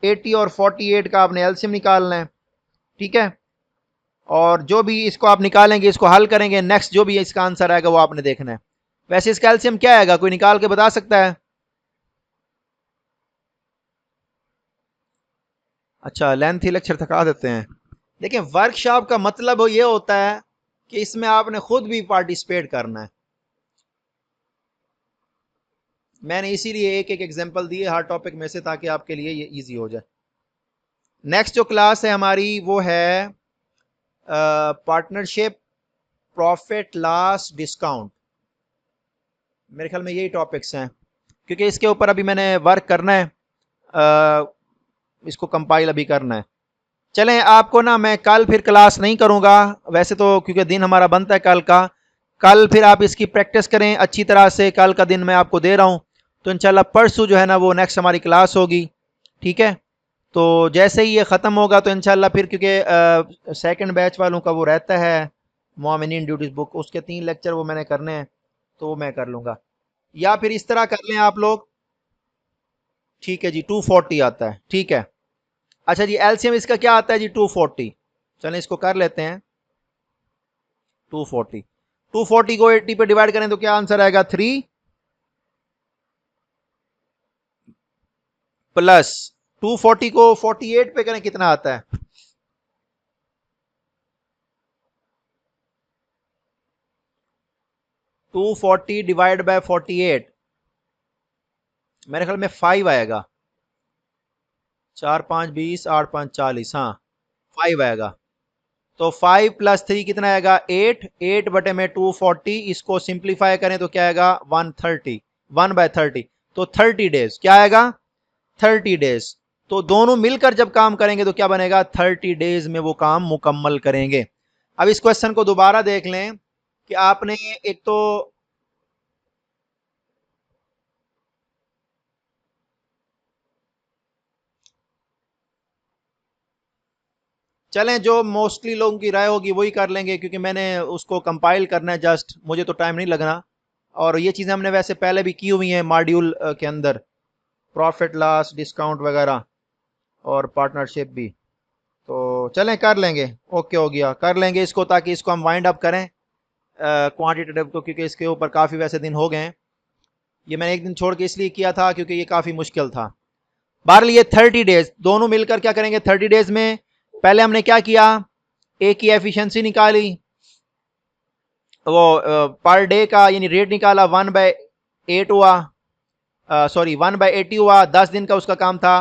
80 और 48 का आपने एलसीएम निकालना है, ठीक है। और जो भी इसको आप निकालेंगे, इसको हल करेंगे, नेक्स्ट जो भी इसका आंसर आएगा वो आपने देखना है। वैसे इसका एलसीएम क्या आएगा, कोई निकाल के बता सकता है? अच्छा लेंथी लेक्चर थका देते हैं। देखिए वर्कशॉप का मतलब ये होता है कि इसमें आपने खुद भी पार्टिसिपेट करना है। मैंने इसीलिए एक एक एग्जांपल दिए हर टॉपिक में से, ताकि आपके लिए ये इजी हो जाए। नेक्स्ट जो क्लास है हमारी वो है पार्टनरशिप, प्रॉफिट लॉस, डिस्काउंट। मेरे ख्याल में यही टॉपिक्स हैं, क्योंकि इसके ऊपर अभी मैंने वर्क करना है, इसको कंपाइल अभी करना है। चलें, आपको ना मैं कल फिर क्लास नहीं करूंगा वैसे तो, क्योंकि दिन हमारा बनता है कल का। कल फिर आप इसकी प्रैक्टिस करें अच्छी तरह से, कल का दिन मैं आपको दे रहा हूं। तो इंशाल्लाह परसों जो है ना वो नेक्स्ट हमारी क्लास होगी, ठीक है। तो जैसे ही ये ख़त्म होगा तो इंशाल्लाह फिर, क्योंकि सेकंड बैच वालों का वो रहता है मोमिनीन ड्यूटीज बुक, उसके 3 लेक्चर वो मैंने करने हैं, तो वो मैं कर लूँगा। या फिर इस तरह कर लें आप लोग, ठीक है जी, 240 आता है, ठीक है। अच्छा जी एलसीएम इसका क्या आता है जी, 240। चलें इसको कर लेते हैं, 240। 240 को 80 पे डिवाइड करें तो क्या आंसर आएगा, 3 प्लस 240 को 48 पे करें कितना आता है, 240 डिवाइड बाय 48, मेरे ख्याल में 5 आएगा। 4×5 = 20, 8×5 = 40, हाँ 5 आएगा। तो 5 + 3 कितना आएगा, 8, 8/240, इसको सिंप्लीफाई करें तो क्या आएगा 130, 1/30। तो 30 डेज क्या आएगा, 30 डेज। तो दोनों मिलकर जब काम करेंगे तो क्या बनेगा, 30 डेज में वो काम मुकम्मल करेंगे। अब इस क्वेश्चन को दोबारा देख लें कि आपने एक तो चलें, जो मोस्टली लोगों की राय होगी वही कर लेंगे, क्योंकि मैंने उसको कंपाइल करना है जस्ट, मुझे तो टाइम नहीं लगना। और ये चीज़ें हमने वैसे पहले भी की हुई हैं मॉड्यूल के अंदर, प्रॉफिट लॉस डिस्काउंट वगैरह और पार्टनरशिप भी। तो चलें कर लेंगे, ओके हो गया, कर लेंगे इसको, ताकि इसको हम वाइंड अप करें क्वांटिटेटिव को, क्योंकि इसके ऊपर काफ़ी वैसे दिन हो गए हैं। ये मैंने एक दिन छोड़ के इसलिए किया था क्योंकि ये काफ़ी मुश्किल था। बहरहाल ये 30 डेज दोनों मिलकर क्या करेंगे, 30 डेज में पहले हमने क्या किया, ए की एफिशिएंसी निकाली, वो पर डे का यानी रेट निकाला, 1/8 हुआ, सॉरी 1/80 हुआ, 10 दिन का उसका काम था,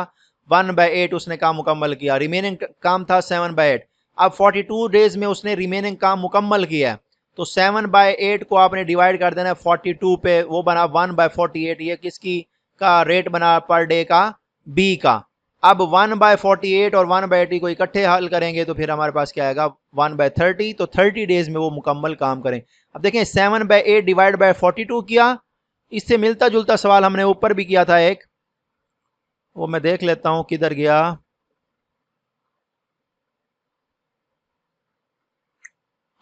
1/8 उसने काम मुकम्मल किया, रिमेनिंग काम था 7/8। अब 42 डेज में उसने रिमेनिंग काम मुकम्मल किया, तो 7/8 को आपने डिवाइड कर देना 42 पे, वो बना 1/48। ये किसकी का रेट बना पर डे का, बी का। अब 1/48 और 1/80 को इकट्ठे हल करेंगे तो फिर हमारे पास क्या आएगा, 1/30। तो 30 डेज में वो मुकम्मल काम करें। अब देखें 7/8 डिवाइड बाय 42 किया, इससे मिलता जुलता सवाल हमने ऊपर भी किया था एक, वो मैं देख लेता हूं किधर गया।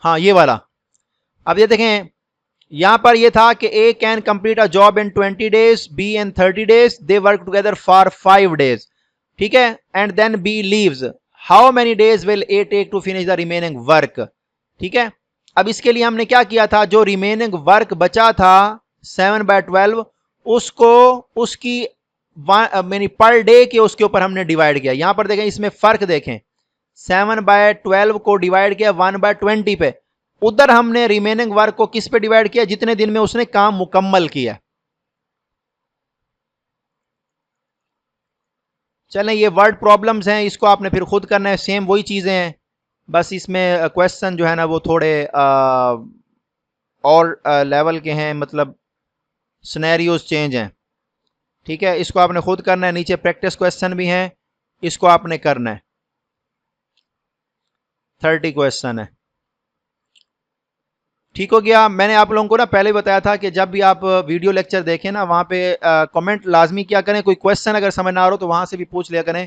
हाँ ये वाला। अब ये देखें, यहां पर ये था कि A can complete a job in 20 days, B in 30 days, they work together for 5 days, ठीक है, and then B leaves, how many days will A take to finish the remaining work, ठीक है। अब इसके लिए हमने क्या किया था, जो रिमेनिंग वर्क बचा था 7/12, उसको उसकी यानी पर डे के उसके ऊपर हमने डिवाइड किया। यहां पर देखें, इसमें फर्क देखें, 7/12 को डिवाइड किया 1/20 पे, उधर हमने रिमेनिंग वर्क को किस पे डिवाइड किया, जितने दिन में उसने काम मुकम्मल किया। चलें, ये वर्ड प्रॉब्लम्स हैं, इसको आपने फिर खुद करना है, सेम वही चीजें हैं, बस इसमें क्वेश्चन जो है ना वो थोड़े और लेवल के हैं, मतलब सिनेरियोज चेंज हैं, ठीक है। इसको आपने खुद करना है, नीचे प्रैक्टिस क्वेश्चन भी हैं, इसको आपने करना है, 30 क्वेश्चन है, ठीक हो गया। मैंने आप लोगों को ना पहले बताया था कि जब भी आप वीडियो लेक्चर देखें ना, वहाँ पे कमेंट लाजमी क्या करें, कोई क्वेश्चन अगर समझ ना आ रहा हो तो वहाँ से भी पूछ लिया करें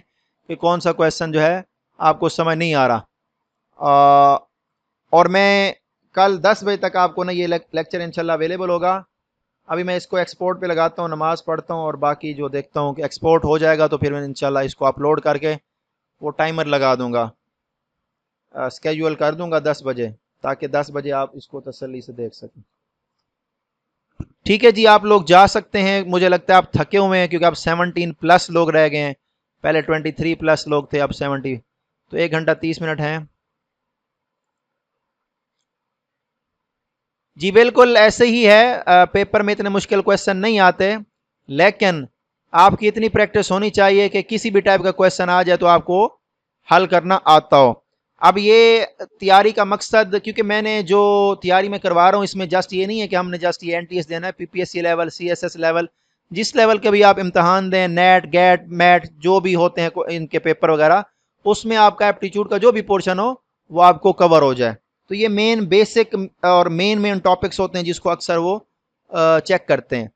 कि कौन सा क्वेश्चन जो है आपको समझ नहीं आ रहा। और मैं कल 10 बजे तक आपको ना ये लेक्चर इंशाल्लाह अवेलेबल होगा। अभी मैं इसको एक्सपोर्ट पे लगाता हूँ, नमाज़ पढ़ता हूँ और बाकी जो देखता हूँ कि एक्सपोर्ट हो जाएगा तो फिर मैं इंशाल्लाह इसको अपलोड करके वो टाइमर लगा दूंगा, स्केड्यूल कर दूंगा 10 बजे, ताकि 10 बजे आप इसको तसल्ली से देख सकें। ठीक है जी, आप लोग जा सकते हैं, मुझे लगता है आप थके हुए हैं, क्योंकि अब 17 प्लस लोग रह गए हैं, पहले 23 प्लस लोग थे, अब 70, तो 1 घंटा 30 मिनट है। जी बिल्कुल ऐसे ही है, पेपर में इतने मुश्किल क्वेश्चन नहीं आते, लेकिन आपकी इतनी प्रैक्टिस होनी चाहिए कि किसी भी टाइप का क्वेश्चन आ जाए तो आपको हल करना आता हो। अब ये तैयारी का मकसद, क्योंकि मैंने जो तैयारी में करवा रहा हूँ इसमें जस्ट ये नहीं है कि हमने जस्ट ये एनटीएस देना है, पीपीएससी लेवल, सीएसएस लेवल, जिस लेवल के भी आप इम्तहान दें, नेट गेट मैट जो भी होते हैं इनके पेपर वगैरह, उसमें आपका एप्टीट्यूड का जो भी पोर्शन हो वो आपको कवर हो जाए। तो ये मेन बेसिक और मेन टॉपिक्स होते हैं जिसको अक्सर वो चेक करते हैं।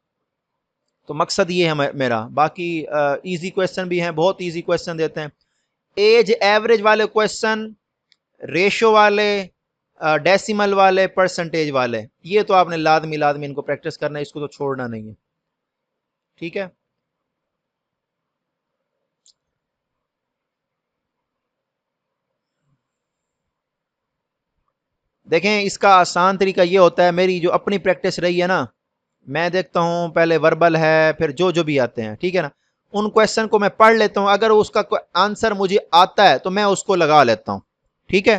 तो मकसद ये है मेरा, बाकी इजी क्वेश्चन भी हैं, बहुत इजी क्वेश्चन देते हैं, एज एवरेज वाले क्वेश्चन, रेशो वाले, डेसिमल वाले, परसेंटेज वाले, ये तो आपने लाजमी लाजमी इनको प्रैक्टिस करना है, इसको तो छोड़ना नहीं है, ठीक है। देखें, इसका आसान तरीका ये होता है, मेरी जो अपनी प्रैक्टिस रही है ना, मैं देखता हूँ पहले वर्बल है, फिर जो जो भी आते हैं, ठीक है ना, उन क्वेश्चन को मैं पढ़ लेता हूँ, अगर उसका आंसर मुझे आता है तो मैं उसको लगा लेता हूँ, ठीक है।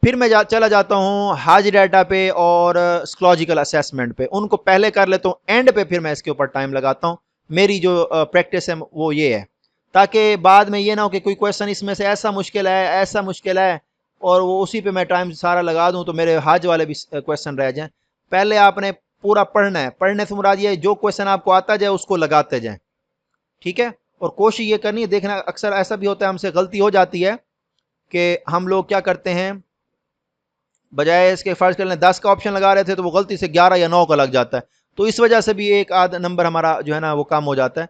फिर मैं चला जाता हूँ हाज डाटा पे और स्कोलॉजिकल असेसमेंट पे, उनको पहले कर लेता हूँ, एंड पे फिर मैं इसके ऊपर टाइम लगाता हूँ। मेरी जो प्रैक्टिस है वो ये है, ताकि बाद में ये ना हो कि कोई क्वेश्चन इसमें से ऐसा मुश्किल है, ऐसा मुश्किल है, और वो उसी पे मैं टाइम सारा लगा दूं तो मेरे हाज वाले भी क्वेश्चन रह जाएं। पहले आपने पूरा पढ़ना है, पढ़ने से मुराद ये जो क्वेश्चन आपको आता जाए उसको लगाते जाएं, ठीक है। और कोशिश ये करनी है, देखना अक्सर ऐसा भी होता है, हमसे गलती हो जाती है कि हम लोग क्या करते हैं, बजाय इसके फर्ज कर लें 10 का ऑप्शन लगा रहे थे तो वो गलती से 11 या 9 का लग जाता है, तो इस वजह से भी एक आध नंबर हमारा जो है ना वो कम हो जाता है।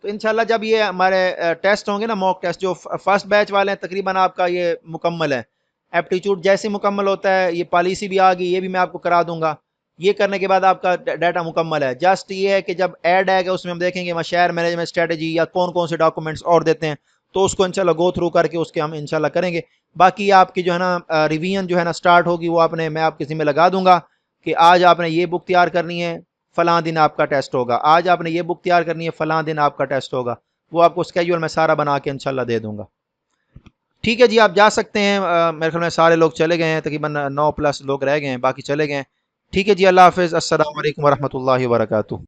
तो इंशाल्लाह जब ये हमारे टेस्ट होंगे ना, मॉक टेस्ट, जो फर्स्ट बैच वाले हैं तकरीबन आपका ये मुकम्मल है, एप्टीट्यूड जैसे मुकम्मल होता है, ये पॉलिसी भी आ गई, ये भी मैं आपको करा दूंगा। ये करने के बाद आपका डाटा मुकम्मल है। जस्ट ये है कि जब ऐड आएगा उसमें हम देखेंगे वहाँ शेयर मैनेजमेंट स्ट्रेटजी या कौन कौन से डॉक्यूमेंट्स और देते हैं, तो उसको इंशाल्लाह गो थ्रू करके उसके हम इंशाल्लाह करेंगे। बाकी आपकी जो है ना रिवीजन जो है ना स्टार्ट होगी, वो आपने मैं आपके ज़िम्मे लगा दूंगा कि आज आपने ये बुक तैयार करनी है, फलां दिन आपका टेस्ट होगा, आज आपने ये बुक तैयार करनी है, फलां दिन आपका टेस्ट होगा। वो आपको स्केड्यूल में सारा बना के इंशाल्लाह दे दूंगा। ठीक है जी, आप जा सकते हैं। मेरे ख्याल में सारे लोग चले गए हैं, तकरीबन 9+ लोग रह गए हैं, बाकी चले गए हैं। ठीक है जी, अल्लाह हाफ़िज़, अस्सलाम वालेकुम वरहमतुल्लाहि वबरकातुहू।